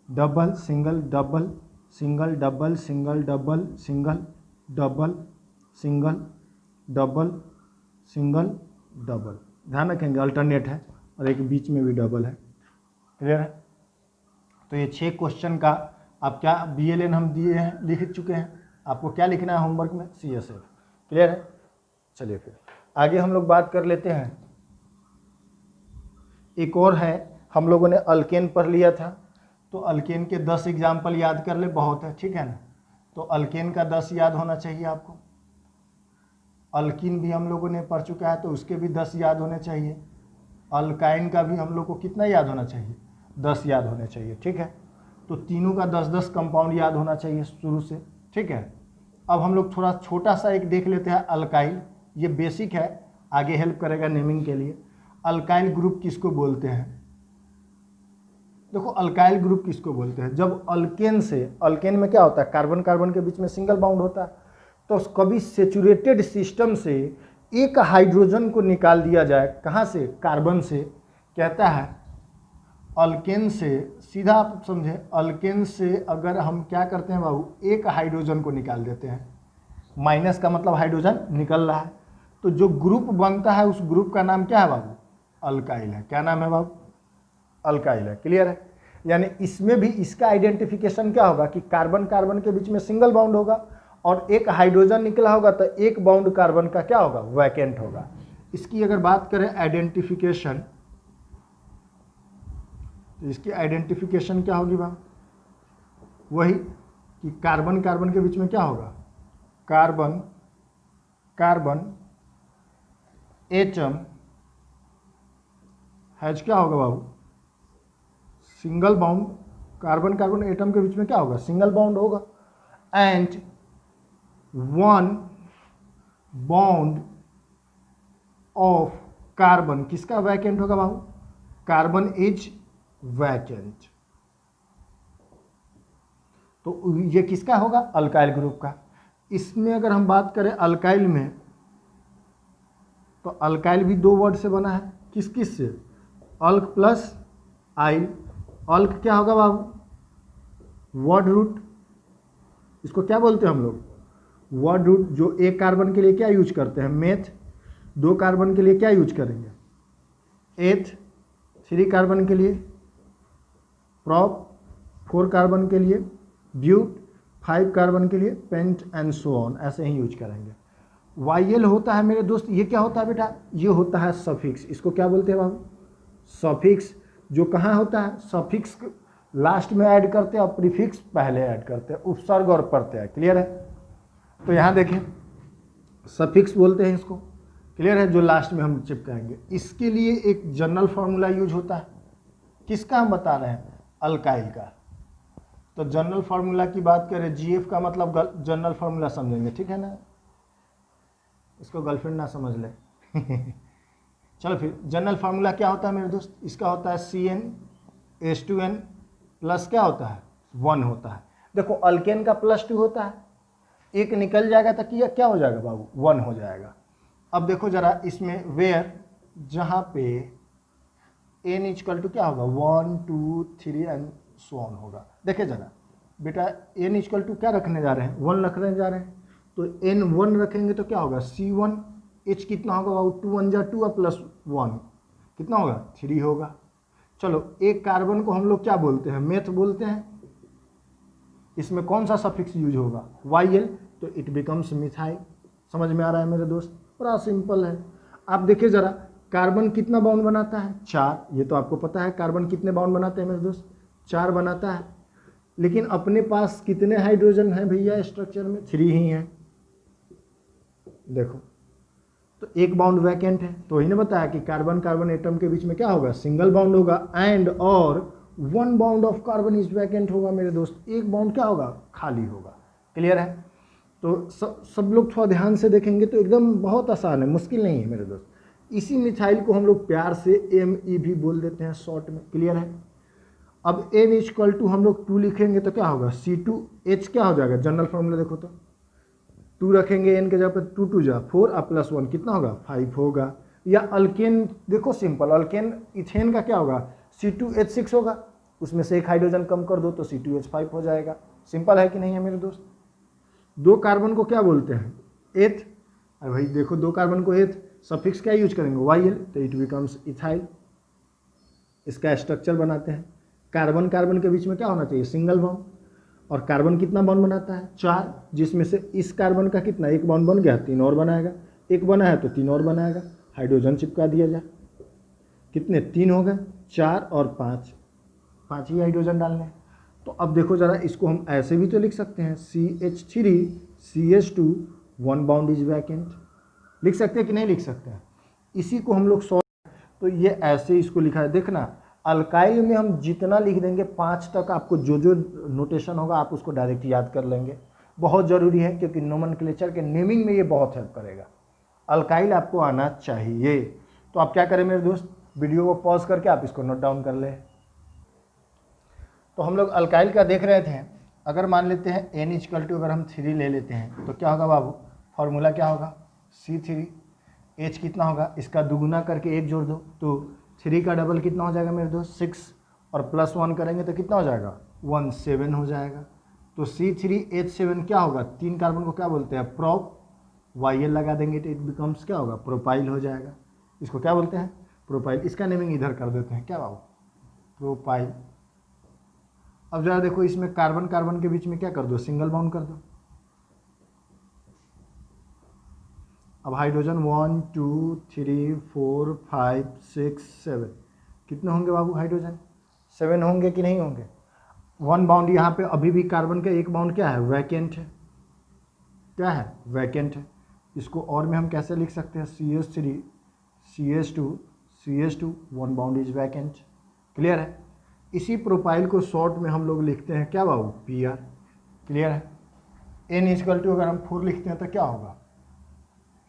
Double single double single double single double single double single double single double, ध्यान रखेंगे अल्टरनेट है और एक बीच में भी डबल है। क्लियर है? तो ये 6 क्वेश्चन का आप क्या BLN हम दिए हैं, लिख चुके हैं। आपको क्या लिखना है होमवर्क में? CSF। क्लियर है? चलिए फिर आगे हम लोग बात कर लेते हैं। एक और है, हम लोगों ने अल्केन पढ़ लिया था, तो अल्केन के 10 एग्जाम्पल याद कर ले, बहुत है, ठीक है ना। तो अल्केन का 10 याद होना चाहिए आपको। अल्कीन भी हम लोगों ने पढ़ चुका है, तो उसके भी 10 याद होने चाहिए। अल्काइन का भी हम लोग को कितना याद होना चाहिए? 10 याद होने चाहिए, ठीक है। तो तीनों का 10-10 कंपाउंड याद होना चाहिए शुरू से, ठीक है। अब हम लोग थोड़ा छोटा सा एक देख लेते हैं, अल्काइल। ये बेसिक है, आगे हेल्प करेगा नेमिंग के लिए। अल्काइल ग्रुप किसको बोलते हैं? देखो अल्काइल ग्रुप किसको बोलते हैं? जब अल्केन से, अल्केन में क्या होता है, कार्बन कार्बन के बीच में सिंगल बॉन्ड होता है, तो कभी सेचुरेटेड सिस्टम से एक हाइड्रोजन को निकाल दिया जाए, कहाँ से? कार्बन से। कहता है अल्केन से, सीधा आप समझे, अल्केन से अगर हम क्या करते हैं बाबू, एक हाइड्रोजन को निकाल देते हैं, माइनस का मतलब हाइड्रोजन निकल रहा है, तो जो ग्रुप बनता है उस ग्रुप का नाम क्या है बाबू? अल्काइल है। क्या नाम है बाबू? अल्काइल है। क्लियर है? यानी इसमें भी इसका आइडेंटिफिकेशन क्या होगा कि कार्बन कार्बन के बीच में सिंगल बॉन्ड होगा और एक हाइड्रोजन निकला होगा, तो एक बॉन्ड कार्बन का क्या होगा? वैकेंट होगा। इसकी अगर बात करें आइडेंटिफिकेशन, तो इसकी आइडेंटिफिकेशन क्या होगी बाबू? वही कि कार्बन कार्बन के बीच में क्या होगा? कार्बन कार्बन एटम हैज क्या होगा बाबू? Single bond. Carbon carbon atom के बीच में क्या होगा? सिंगल बाउंड होगा। And one bond of carbon किसका वैकेंट होगा बाबू? Carbon is vacant. तो ये किसका होगा? अल्काइल ग्रुप का। इसमें अगर हम बात करें अल्काइल में, तो अल्काइल भी 2 वर्ड से बना है। किस किस से? अल्क प्लस आइल। अल्क क्या होगा बाबू? Word root. इसको क्या बोलते हैं हम लोग? Word root. जो एक कार्बन के लिए क्या यूज करते हैं? मेथ। 2 कार्बन के लिए क्या यूज करेंगे? एथ। 3 कार्बन के लिए प्रॉप। 4 कार्बन के लिए ब्यूट। 5 कार्बन के लिए पेंट एंड सो ऑन, ऐसे ही यूज करेंगे। YL होता है मेरे दोस्त, ये क्या होता है बेटा? ये होता है सफिक्स। इसको क्या बोलते हैं बाबू? सफिक्स। जो कहाँ होता है? सफिक्स लास्ट में ऐड करते हैं और प्रीफिक्स पहले ऐड करते हैं, उपसर्ग और प्रत्यय। क्लियर है? तो यहाँ देखें सफिक्स बोलते हैं इसको। क्लियर है? जो लास्ट में हम चिपकाएंगे। इसके लिए एक जनरल फार्मूला यूज होता है। किसका हम बता रहे हैं? अल्काइल का। तो जनरल फार्मूला की बात करें, GF का मतलब जनरल फार्मूला समझेंगे, ठीक है ना। इसको गर्लफ्रेंड ना समझ ले। चलो फिर जनरल फार्मूला क्या होता है मेरे दोस्त? इसका होता है CnH2n प्लस क्या होता है? 1 होता है। देखो अल्केन का +2 होता है, एक निकल जाएगा तो क्या हो जाएगा बाबू? 1 हो जाएगा। अब देखो जरा इसमें वेयर, जहाँ पे n = क्या होगा? 1 2 3 एंड सो ऑन होगा। देखिए जरा बेटा, n = क्या रखने जा रहे हैं? 1 रखने जा रहे हैं, तो n 1 रखेंगे तो क्या होगा? C1। H कितना होगा बाबू? 2 1 जा 2 और +1 कितना होगा? 3 होगा। चलो एक कार्बन को हम लोग क्या बोलते हैं? मेथ बोलते हैं। इसमें कौन सा सफिक्स यूज होगा? YL, तो इट बिकम्स मिथाइल। समझ में आ रहा है मेरे दोस्त? बड़ा सिंपल है। आप देखिए जरा, कार्बन कितना बाउंड बनाता है? 4। ये तो आपको पता है कार्बन कितने बाउंड बनाते हैं मेरे दोस्त? 4 बनाता है। लेकिन अपने पास कितने हाइड्रोजन हैं भैया स्ट्रक्चर में? 3 ही हैं। देखो तो एक बाउंड वैकेंट है, तो इन्हें बताया कि कार्बन कार्बन एटम के बीच में क्या होगा, सिंगल बाउंड होगा, एंड और one bound of carbon is vacant होगा मेरे दोस्त, एक बाउंड क्या होगा, खाली होगा। क्लियर है? तो सब लोग थोड़ा ध्यान से देखेंगे तो एकदम बहुत आसान है, मुश्किल नहीं है मेरे दोस्त। इसी मिथाइल को हम लोग प्यार से ME भी बोल देते हैं शॉर्ट में। क्लियर है? अब N इक्वल टू हम लोग 2 लिखेंगे तो क्या होगा, C2H क्या हो जाएगा, जनरल फॉर्मूला देखो तो 2 रखेंगे N के जगह पर, 2 2 जा 4 और प्लस 1 कितना होगा, 5 होगा। या अल्केन देखो सिंपल, अल्केन इथेन का क्या होगा, C2H6 होगा, उसमें से एक हाइड्रोजन कम कर दो तो C2H5 हो जाएगा। सिंपल है कि नहीं है मेरे दोस्त? 2 कार्बन को क्या बोलते हैं, एथ। अरे भाई देखो 2 कार्बन को एथ, सफिक्स क्या यूज करेंगे, YL, तो इट बिकम्स इथाइल। इसका स्ट्रक्चर बनाते हैं, कार्बन कार्बन के बीच में क्या होना चाहिए, सिंगल बॉन्ड। और कार्बन कितना बॉन्ड बनाता है, 4, जिसमें से इस कार्बन का कितना, एक बॉन्ड बन गया, 3 और बनाएगा, एक बना है तो 3 और बनाएगा, हाइड्रोजन चिपका दिया जाए, कितने 3 हो गए, 4 और 5 ही हाइड्रोजन डालने। तो अब देखो जरा, इसको हम ऐसे भी तो लिख सकते हैं, CH3 CH2 1 bond is vacant, लिख सकते हैं कि नहीं लिख सकते हैं? इसी को हम लोग तो ये ऐसे इसको लिखा है। देखना अल्काइल में हम जितना लिख देंगे 5 तक, आपको जो जो नोटेशन होगा आप उसको डायरेक्ट याद कर लेंगे, बहुत ज़रूरी है, क्योंकि नोमेनक्लेचर के नेमिंग में ये बहुत हेल्प करेगा। अल्काइल आपको आना चाहिए। तो आप क्या करें मेरे दोस्त, वीडियो को पॉज करके आप इसको नोट डाउन कर लें। तो हम लोग अल्काइल का देख रहे थे, अगर मान लेते हैं N इक्वल टू अगर हम 3 ले लेते हैं तो क्या होगा बाबू, फॉर्मूला क्या होगा, C3, H कितना होगा, इसका दुगुना करके 1 जोड़ दो तो 3 का डबल कितना हो जाएगा मेरे दोस्त, 6, और प्लस 1 करेंगे तो कितना हो जाएगा, 1 7 हो जाएगा। तो C3H7 क्या होगा, 3 कार्बन को क्या बोलते हैं, प्रोप, YL लगा देंगे तो इट बिकम्स क्या होगा, प्रोपाइल हो जाएगा। इसको क्या बोलते हैं, प्रोपाइल। इसका नेमिंग इधर कर देते हैं, क्या बाबू, प्रोपाइल। अब जरा देखो इसमें कार्बन कार्बन के बीच में क्या कर दो, सिंगल बाउंड कर दो। अब हाइड्रोजन 1 2 3 4 5 6 7 कितने होंगे बाबू, हाइड्रोजन 7 होंगे कि नहीं होंगे। 1 बाउंड यहाँ पे अभी भी कार्बन का एक बाउंड क्या है, वैकेंट है, क्या है, वैकेंट है। इसको और में हम कैसे लिख सकते हैं, CH3 CH2 1 bond is vacant. Clear है? इसी प्रोपाइल को शॉर्ट में हम लोग लिखते हैं क्या बाबू, PR। क्लियर है? N इक्वल टू अगर हम 4 लिखते हैं तो क्या होगा,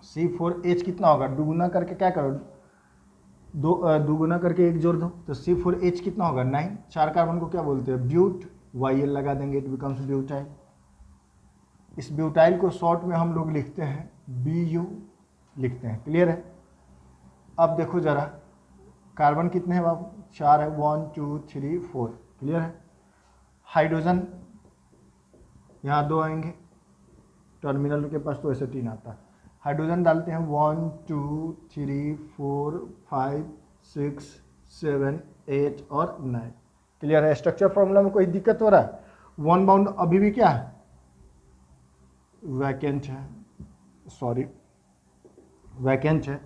C4H कितना होगा, दुगुना करके क्या करो, दुगुना करके 1 जोड़ दो तो C4H कितना होगा, 9। 4 कार्बन को क्या बोलते हैं, ब्यूट, YL लगा देंगे, इट बिकम्स ब्यूटाइल। इस ब्यूटाइल को शॉर्ट में हम लोग लिखते हैं BU लिखते हैं। क्लियर है? अब देखो जरा कार्बन कितने हैं बाबू, 4 है, 1 2 3 4। क्लियर है? हाइड्रोजन यहाँ 2 आएंगे, टर्मिनल के पास तो ऐसे 3 आता है। हाइड्रोजन डालते हैं 1 2 3 4 5 6 7 8 और 9। क्लियर है? स्ट्रक्चर फॉर्मूला में कोई दिक्कत हो रहा है, 1 बाउंड अभी भी क्या है, वैकेंट है, सॉरी वैकेंट है।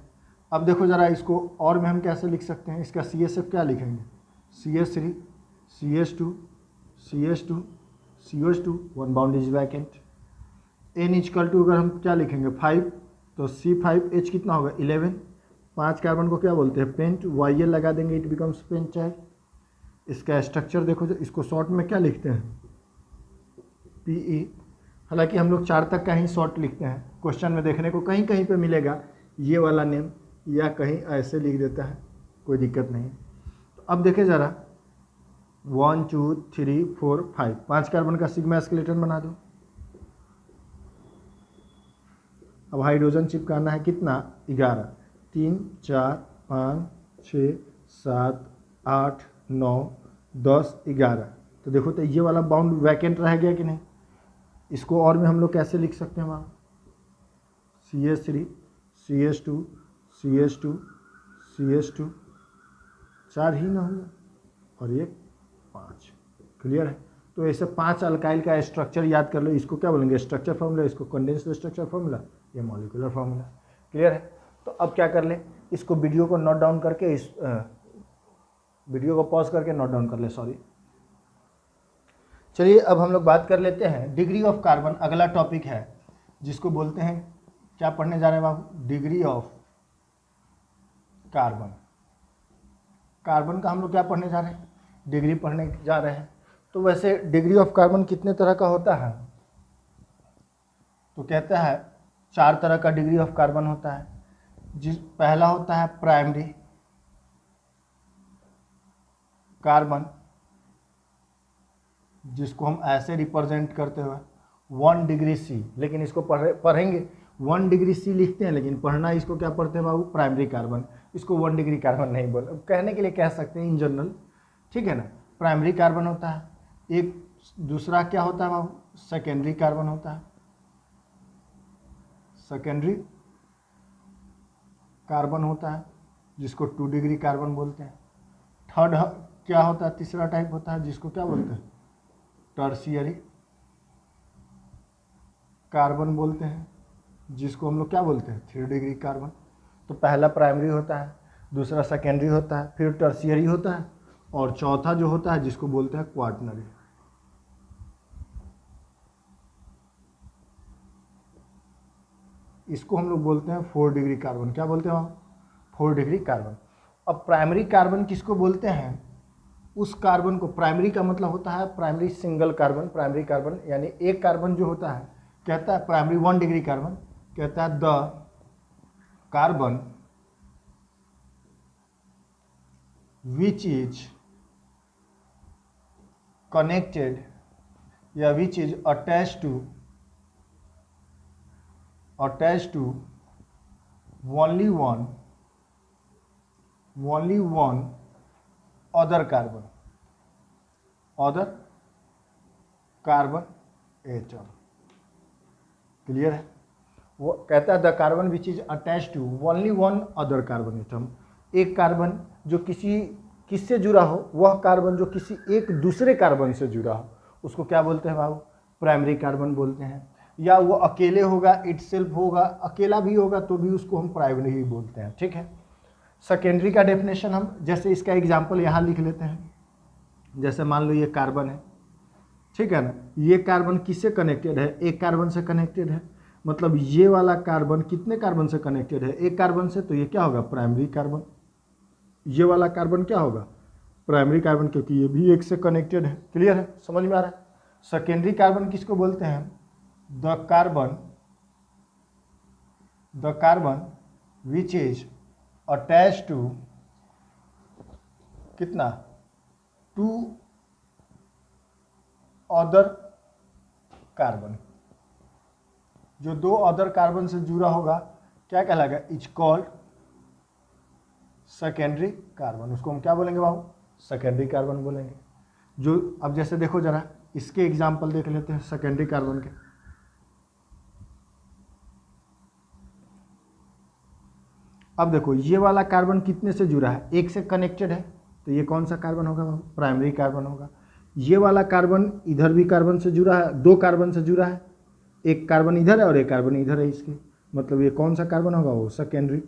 अब देखो जरा इसको और में हम कैसे लिख सकते हैं, इसका CSF क्या लिखेंगे, CH3 CH2 1 bond is vacant. N equal to अगर हम क्या लिखेंगे 5 तो C5H कितना होगा 11। 5 कार्बन को क्या बोलते हैं, पेंट, YL लगा देंगे, इट बिकम्स पेंटाइल। इसका स्ट्रक्चर देखो, इसको शॉर्ट में क्या लिखते हैं, PE। हालांकि हम लोग 4 तक का ही शॉर्ट लिखते हैं, क्वेश्चन में देखने को कहीं कहीं पे मिलेगा ये वाला नेम, या कहीं ऐसे लिख देता है, कोई दिक्कत नहीं। तो अब देखें ज़रा 1 2 3 4 5 5 कार्बन का सिग्मा स्केलेटन बना दो। अब हाइड्रोजन चिपकाना है कितना, 11, 3 4 5 6 7 8 9 10 11। तो देखो तो ये वाला बाउंड वैकेंट रह गया कि नहीं। इसको और में हम लोग कैसे लिख सकते हैं वहाँ, CH3 CH2 4 ही ना होगा और ये 5। क्लियर है? तो ऐसे 5 अल्काइल का स्ट्रक्चर याद कर लो। इसको क्या बोलेंगे, स्ट्रक्चर फॉर्मूला, इसको कंडेंस्ड स्ट्रक्चर फॉर्मूला, ये मॉलिक्यूलर फॉर्मूला। क्लियर है? तो अब क्या कर ले, इसको वीडियो को नोट डाउन करके, इस वीडियो को पॉज करके नोट डाउन कर ले, सॉरी। चलिए अब हम लोग बात कर लेते हैं डिग्री ऑफ कार्बन। अगला टॉपिक है जिसको बोलते हैं क्या पढ़ने जा रहे हैं बाबू? Degree of carbon. कार्बन का हम लोग क्या पढ़ने जा रहे हैं? डिग्री पढ़ने जा रहे हैं। तो वैसे डिग्री ऑफ कार्बन कितने तरह का होता है? तो कहता है 4 तरह का डिग्री ऑफ कार्बन होता है। पहला होता है प्राइमरी कार्बन, जिसको हम ऐसे रिप्रेजेंट करते हुए 1 डिग्री सी, लेकिन इसको पढ़ेंगे 1 डिग्री सी लिखते हैं, लेकिन पढ़ना इसको क्या पढ़ते हैं बाबू? Primary carbon. इसको 1 डिग्री कार्बन नहीं बोल, कहने के लिए कह सकते हैं इन जनरल, ठीक है ना। प्राइमरी कार्बन होता है। एक दूसरा क्या होता है बाबू? सेकेंडरी कार्बन होता है। सेकेंडरी कार्बन होता है, जिसको 2 डिग्री कार्बन बोलते हैं। थर्ड क्या होता है? तीसरा टाइप होता है, जिसको क्या बोलते हैं? टर्शियरी कार्बन बोलते हैं, जिसको हम लोग क्या बोलते हैं? 3 डिग्री कार्बन। तो पहला प्राइमरी होता है, दूसरा सेकेंडरी होता है, फिर टर्शियरी होता है, और चौथा जो होता है जिसको बोलते हैं क्वार्टनरी। इसको हम लोग बोलते हैं 4 डिग्री कार्बन। क्या बोलते हैं हम? 4 डिग्री कार्बन। अब प्राइमरी कार्बन किसको बोलते हैं? उस कार्बन को, प्राइमरी का मतलब होता है primary single carbon. Primary carbon यानी एक कार्बन जो होता है, कहता है प्राइमरी 1 डिग्री कार्बन, कहता है the carbon which is connected या which is attached to only one other carbon atom। Clear है? वो कहता है the carbon which is attach to only 1 other carbon atom. एक कार्बन जो किससे जुड़ा हो, वह कार्बन जो किसी एक दूसरे कार्बन से जुड़ा हो, उसको क्या बोलते हैं बाबू? प्राइमरी कार्बन बोलते हैं। या वो अकेले होगा, इटसेल्फ होगा, अकेला भी होगा तो भी उसको हम प्राइमरी ही बोलते हैं, ठीक है। सेकेंडरी का डेफिनेशन हम जैसे इसका एग्जाम्पल यहाँ लिख लेते हैं। जैसे मान लो ये कार्बन है, ठीक है ना। ये कार्बन किससे कनेक्टेड है? एक कार्बन से कनेक्टेड है। मतलब ये वाला कार्बन कितने कार्बन से कनेक्टेड है? एक कार्बन से। तो ये क्या होगा? Primary carbon. ये वाला कार्बन क्या होगा? प्राइमरी कार्बन, क्योंकि ये भी एक से कनेक्टेड है। क्लियर है? समझ में आ रहा है? सेकेंडरी कार्बन किसको बोलते हैं? The carbon which is attach to कितना? 2 अदर कार्बन। जो 2 अदर कार्बन से जुड़ा होगा क्या कहलाएगा? Is called secondary carbon. उसको हम क्या बोलेंगे बाबू? सेकेंडरी कार्बन बोलेंगे। जो अब जैसे देखो जरा, इसके एग्जाम्पल देख लेते हैं सेकेंडरी कार्बन के। अब देखो ये वाला कार्बन कितने से जुड़ा है? एक से कनेक्टेड है, तो ये कौन सा कार्बन होगा? प्राइमरी कार्बन होगा। ये वाला कार्बन इधर भी कार्बन से जुड़ा है, 2 कार्बन से जुड़ा है, एक कार्बन इधर है और एक कार्बन इधर है इसके, मतलब ये कौन सा कार्बन होगा? वो सेकेंडरी।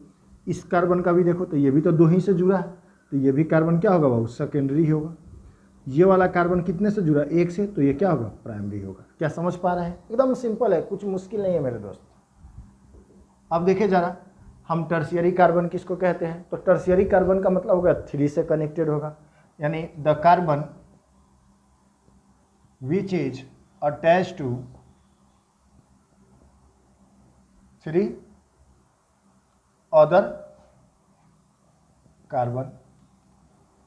इस कार्बन का भी देखो तो ये भी तो 2 ही से जुड़ा है, तो ये भी कार्बन क्या होगा बाबू? सेकेंडरी ही होगा। ये वाला कार्बन कितने से जुड़ा? 1 से, तो ये क्या होगा? प्राइमरी होगा। क्या समझ पा रहे हैं? एकदम सिंपल है, कुछ मुश्किल नहीं है मेरे दोस्त। अब देखिए जरा, हम टर्शियरी कार्बन किसको कहते हैं? तो टर्शियरी कार्बन का मतलब होगा 3 से कनेक्टेड होगा, यानी the carbon which is attach to 3 other carbon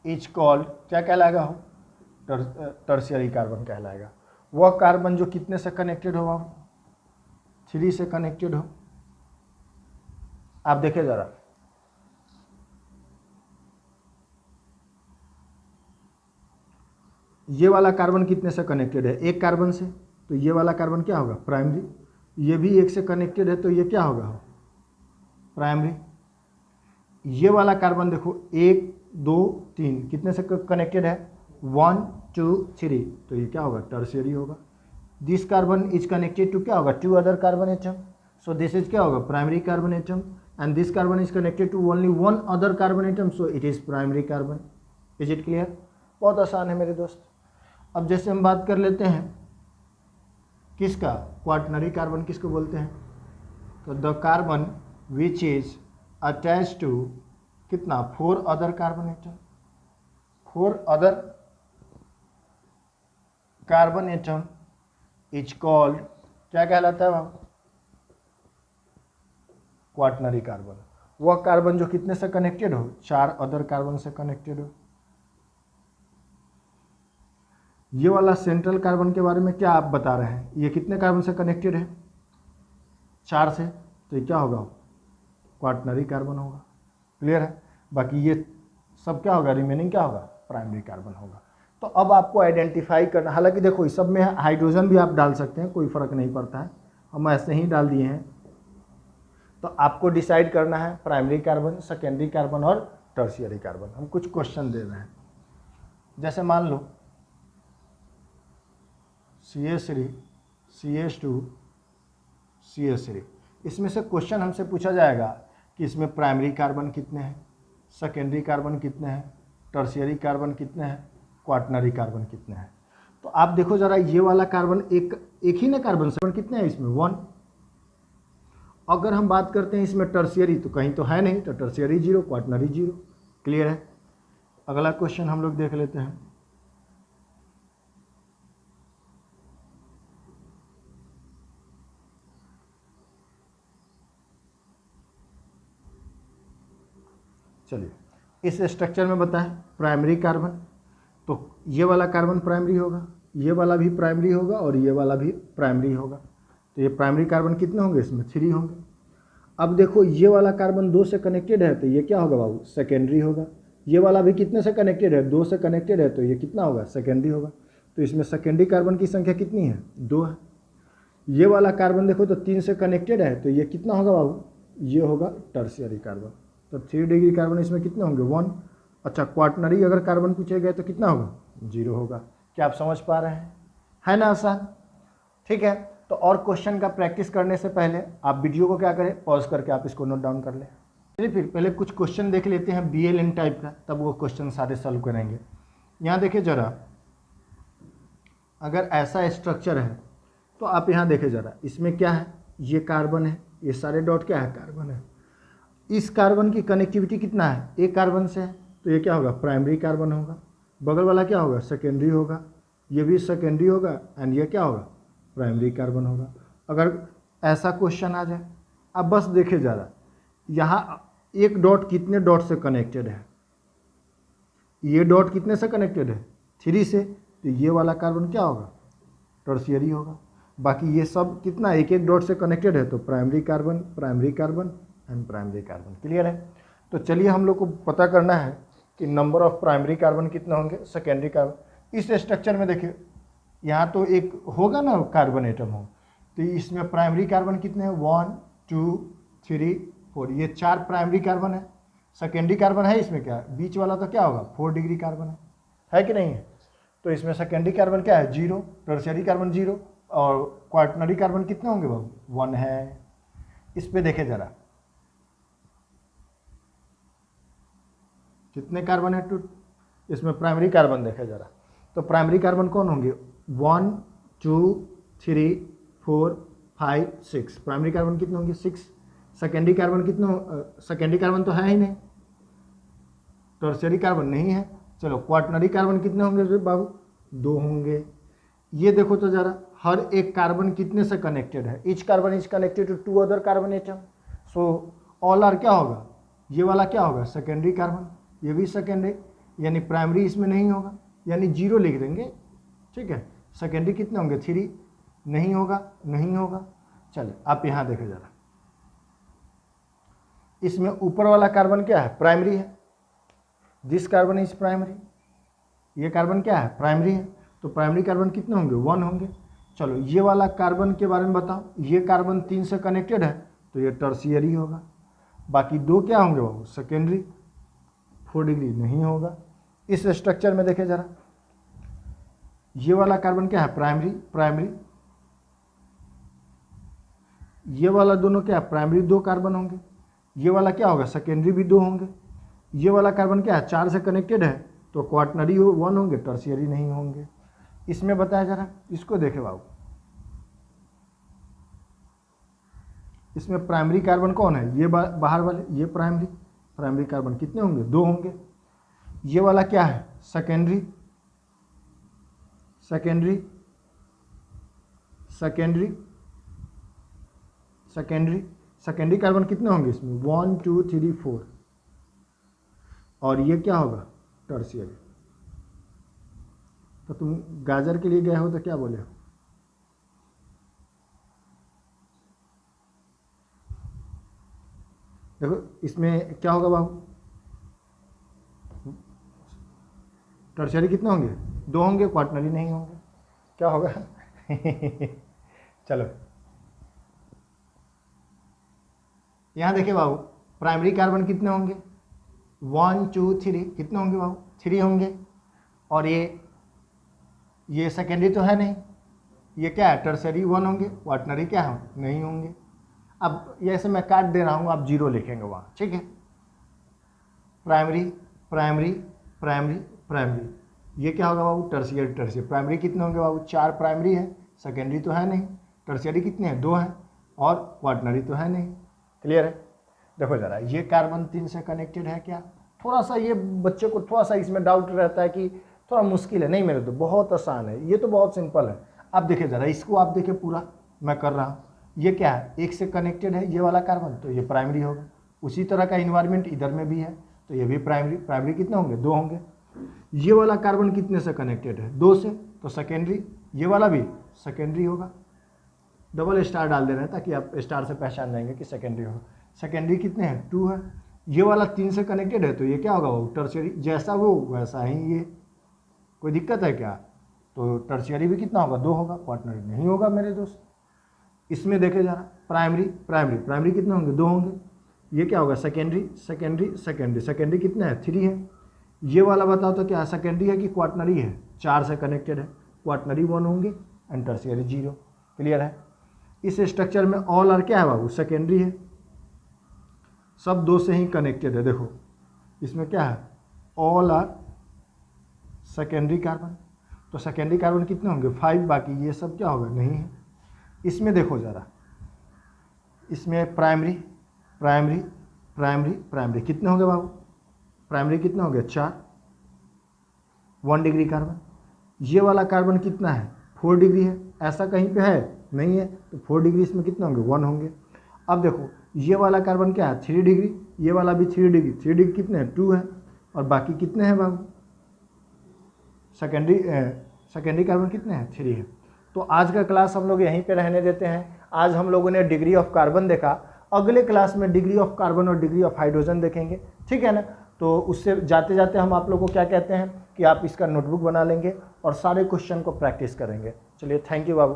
is called, क्या कहलाएगा हो? टर्शियरी कार्बन कहलाएगा। वह कार्बन जो कितने से कनेक्टेड हो? 3 से कनेक्टेड हो। आप देखिए जरा, ये वाला कार्बन कितने से कनेक्टेड है? एक कार्बन से, तो ये वाला कार्बन क्या होगा? प्राइमरी। ये भी 1 से कनेक्टेड है, तो ये क्या होगा? प्राइमरी। ये वाला कार्बन देखो 1 2 3 कितने से कनेक्टेड है? 1 2 3, तो ये क्या होगा? टर्शियरी होगा। This carbon is connected to क्या होगा? 2 other carbon atom, so this is क्या होगा? Primary carbon atom. And this carbon is connected to only 1 other carbon atom, so it is primary carbon. Is it clear? बहुत आसान है मेरे दोस्त। अब जैसे हम बात कर लेते हैं किसका? क्वार्टनरी कार्बन किसको बोलते हैं? तो the carbon which is attach to कितना 4 other carbon atom, 4 other carbon atom is called, क्या कहलाता है बाबू, क्वाटनरी कार्बन। वह कार्बन जो कितने से कनेक्टेड हो, 4 अदर कार्बन से कनेक्टेड हो। ये वाला सेंट्रल कार्बन के बारे में क्या आप बता रहे हैं, ये कितने कार्बन से कनेक्टेड है, 4 से, तो ये क्या होगा, क्वाटनरी कार्बन होगा। क्लियर है। बाकी ये सब क्या होगा, रिमेनिंग क्या होगा, प्राइमरी कार्बन होगा। तो अब आपको आइडेंटिफाई करना, हालांकि देखो इस सब में हाइड्रोजन भी आप डाल सकते हैं, कोई फर्क नहीं पड़ता है, हम ऐसे ही डाल दिए हैं। तो आपको डिसाइड करना है प्राइमरी कार्बन, सेकेंडरी कार्बन और टर्शियरी कार्बन। हम कुछ क्वेश्चन दे रहे हैं, जैसे मान लो CH3 CH2 CH3, इसमें से क्वेश्चन हमसे पूछा जाएगा कि इसमें प्राइमरी कार्बन कितने हैं, सेकेंडरी कार्बन कितने हैं, टर्शियरी कार्बन कितने हैं, क्वाटनरी कार्बन कितने हैं। तो आप देखो जरा, ये वाला कार्बन एक ही ना कार्बन से कितने हैं इसमें, 1। अगर हम बात करते हैं इसमें टर्शियरी, तो कहीं तो है नहीं, तो टर्शियरी 0, क्वाटनरी 0। क्लियर है। अगला क्वेश्चन हम लोग देख लेते हैं। चलिए, इस स्ट्रक्चर में बताएं प्राइमरी कार्बन, तो ये वाला कार्बन प्राइमरी होगा, ये वाला भी प्राइमरी होगा और ये वाला भी प्राइमरी होगा। तो ये प्राइमरी कार्बन कितने होंगे, इसमें 3 होंगे। अब देखो ये वाला कार्बन 2 से कनेक्टेड है, तो ये क्या होगा बाबू, सेकेंडरी होगा। ये वाला भी कितने से कनेक्टेड है, 2 से कनेक्टेड है, तो ये कितना होगा, सेकेंडरी होगा। तो इसमें सेकेंडरी कार्बन की संख्या कितनी है, 2 है। ये वाला कार्बन देखो तो 3 से कनेक्टेड है, तो ये कितना होगा बाबू, ये होगा टर्शियरी कार्बन। तो 3 डिग्री कार्बन इसमें कितने होंगे, 1। अच्छा, क्वाटनरी अगर कार्बन पूछे गए तो कितना होगा, 0 होगा। क्या आप समझ पा रहे हैं, है ना आसान। ठीक है। तो और क्वेश्चन का प्रैक्टिस करने से पहले आप वीडियो को क्या करें, पॉज करके आप इसको नोट डाउन कर लें। चलिए फिर पहले कुछ क्वेश्चन देख लेते हैं BLN टाइप का, तब वो क्वेश्चन सारे सॉल्व करेंगे। यहाँ देखिए जरा, अगर ऐसा स्ट्रक्चर है तो आप यहाँ देखें जरा, इसमें क्या है, ये कार्बन है, ये सारे डॉट क्या है, कार्बन है। इस कार्बन की कनेक्टिविटी कितना है, एक कार्बन से है, तो ये क्या होगा, प्राइमरी कार्बन होगा। बगल वाला क्या होगा, सेकेंडरी होगा, ये भी सेकेंडरी होगा, एंड ये क्या होगा, प्राइमरी कार्बन होगा। अगर ऐसा क्वेश्चन आ जाए, अब बस देखे जरा, यहाँ एक डॉट कितने डॉट से कनेक्टेड है, ये डॉट कितने से कनेक्टेड है, 3 से, तो ये वाला कार्बन क्या होगा, टर्शियरी होगा। बाकी ये सब कितना एक एक डॉट से कनेक्टेड है, तो primary carbon and primary carbon. Clear है। तो चलिए हम लोग को पता करना है कि नंबर ऑफ प्राइमरी कार्बन कितने होंगे, सेकेंडरी कार्बन। इस स्ट्रक्चर में देखिए, यहाँ तो एक होगा ना कार्बन एटम हो, तो इसमें प्राइमरी कार्बन कितने हैं, 1 2 3 4, ये 4 प्राइमरी कार्बन है। सेकेंडरी कार्बन है इसमें क्या, बीच वाला तो क्या होगा, 4 डिग्री कार्बन है कि नहीं है। तो इसमें सेकेंडरी कार्बन क्या है, 0, टर्शियरी कार्बन 0, और क्वाटनरी कार्बन कितने होंगे बाबू, 1 है। इस पे देखे जरा, कितने कार्बन है, टू, इसमें प्राइमरी कार्बन देखे जरा, तो प्राइमरी कार्बन कौन होंगे, 1 2 3 4 5 6, प्राइमरी कार्बन कितने होंगे, 6। सेकेंडरी कार्बन कितने, सेकेंडरी कार्बन तो है ही नहीं, टर्शियरी कार्बन नहीं है। चलो, क्वाटनरी कार्बन कितने होंगे बाबू, 2 होंगे। ये देखो तो जरा, हर एक कार्बन कितने से कनेक्टेड है, each carbon is connected to 2 other carbon atom, so all are क्या होगा, ये वाला क्या होगा, सेकेंडरी कार्बन, ये भी सेकेंडरी, यानी प्राइमरी इसमें नहीं होगा, यानी 0 लिख देंगे। ठीक है। सेकेंडरी कितने होंगे, 3, नहीं होगा, नहीं होगा। चलिए आप यहाँ देखें जरा, इसमें ऊपर वाला कार्बन क्या है, प्राइमरी है, दिस कार्बन इज प्राइमरी, ये कार्बन क्या है, प्राइमरी है, तो प्राइमरी कार्बन कितने होंगे, 1 होंगे। चलो, ये वाला कार्बन के बारे में बताओ, ये कार्बन 3 से कनेक्टेड है, तो ये टर्शियरी होगा। बाकी 2 क्या होंगे बाबू, सेकेंडरी, 4 डिग्री नहीं होगा। इस स्ट्रक्चर में देखें जरा, ये वाला कार्बन क्या है, प्राइमरी, ये वाला दोनों क्या है, प्राइमरी 2 कार्बन होंगे, ये वाला क्या होगा, सेकेंडरी भी 2 होंगे। ये वाला कार्बन क्या है, 4 से कनेक्टेड है, तो क्वाटनरी 1 होंगे, टर्शियरी नहीं होंगे। इसमें बताया जरा, इसको देखे बाबू, इसमें प्राइमरी कार्बन कौन है, ये बाहर वाले, ये प्राइमरी कार्बन कितने होंगे, 2 होंगे। ये वाला क्या है, सेकेंडरी कार्बन कितने होंगे इसमें, 1 2 3 4। और ये क्या होगा, टर्शियरी। तो तुम गाजर के लिए गए हो तो क्या बोले हो, देखो इसमें क्या होगा बाबू, टर्शियरी कितने होंगे, 2 होंगे, क्वार्टनरी नहीं होंगे, क्या होगा चलो यहाँ देखिए बाबू, प्राइमरी कार्बन कितने होंगे, 1 2 3, कितने होंगे बाबू, 3 होंगे। और ये सेकेंडरी तो है नहीं, ये क्या है, टर्शियरी 1 होंगे, क्वार्टनरी क्या हो, नहीं होंगे। अब ये ऐसे मैं काट दे रहा हूँ, आप 0 लिखेंगे वहाँ, ठीक है। प्राइमरी प्राइमरी प्राइमरी प्राइमरी, ये क्या होगा बाबू, टर्शियरी। प्राइमरी कितने होंगे बाबू, 4 प्राइमरी है, सेकेंडरी तो है नहीं, टर्शियरी कितने हैं, 2 हैं, और क्वार्टनरी तो है नहीं। क्लियर है। देखो ज़रा, ये कार्बन 3 से कनेक्टेड है क्या, थोड़ा सा ये बच्चे को थोड़ा सा इसमें डाउट रहता है कि थोड़ा मुश्किल है, नहीं मेरे तो बहुत आसान है, ये तो बहुत सिंपल है। अब देखिए ज़रा, इसको आप देखिए पूरा मैं कर रहा हूँ, ये क्या है, 1 से कनेक्टेड है ये वाला कार्बन, तो ये प्राइमरी होगा। उसी तरह का इन्वायरमेंट इधर में भी है, तो ये भी प्राइमरी कितने होंगे, 2 होंगे। ये वाला कार्बन कितने से कनेक्टेड है, 2 से, तो सेकेंडरी, ये वाला भी सेकेंडरी होगा। डबल स्टार डाल दे रहे हैं ताकि आप स्टार से पहचान जाएंगे कि सेकेंडरी होगा। सेकेंडरी कितने हैं, 2 है। ये वाला 3 से कनेक्टेड है, तो ये क्या होगा वो, टर्शियरी। जैसा वो वैसा ही ये, कोई दिक्कत है क्या, तो टर्शियरी भी कितना होगा, 2 होगा, क्वार्टनरी नहीं होगा मेरे दोस्त। इसमें देखे जा रहा, प्राइमरी कितने होंगे, 2 होंगे। ये क्या होगा, सेकेंडरी कितने हैं, 3 है। ये वाला बताओ तो क्या सेकेंडरी है कि क्वार्टनरी है, 4 से कनेक्टेड है, क्वार्टनरी 1 होंगे एंड टर्शियरी 0। क्लियर है। इस स्ट्रक्चर में ऑल आर क्या है बाबू, सेकेंडरी है, सब 2 से ही कनेक्टेड है। देखो इसमें क्या है, ऑल आर सेकेंडरी कार्बन, तो सेकेंडरी कार्बन कितने होंगे, 5, बाकी ये सब क्या होगा, नहीं है। इसमें देखो ज़रा, इसमें प्राइमरी कितने होंगे बाबू, प्राइमरी कितने होंगे, 4, 1 डिग्री कार्बन। ये वाला कार्बन कितना है, 4 डिग्री है, ऐसा कहीं पे है नहीं है, तो 4 डिग्री इसमें कितने होंगे, 1 होंगे। अब देखो ये वाला कार्बन क्या है, 3 डिग्री, ये वाला भी 3 डिग्री कितने हैं, 2 है, और बाकी कितने हैं बाबू, सेकेंडरी कार्बन कितने हैं, 3 है। तो आज का क्लास हम लोग यहीं पे रहने देते हैं। आज हम लोगों ने डिग्री ऑफ कार्बन देखा, अगले क्लास में डिग्री ऑफ कार्बन और डिग्री ऑफ हाइड्रोजन देखेंगे, ठीक है ना। तो उससे जाते जाते हम आप लोगों को क्या कहते हैं कि आप इसका नोटबुक बना लेंगे और सारे क्वेश्चन को प्रैक्टिस करेंगे। चलिए, थैंक यू बाबू।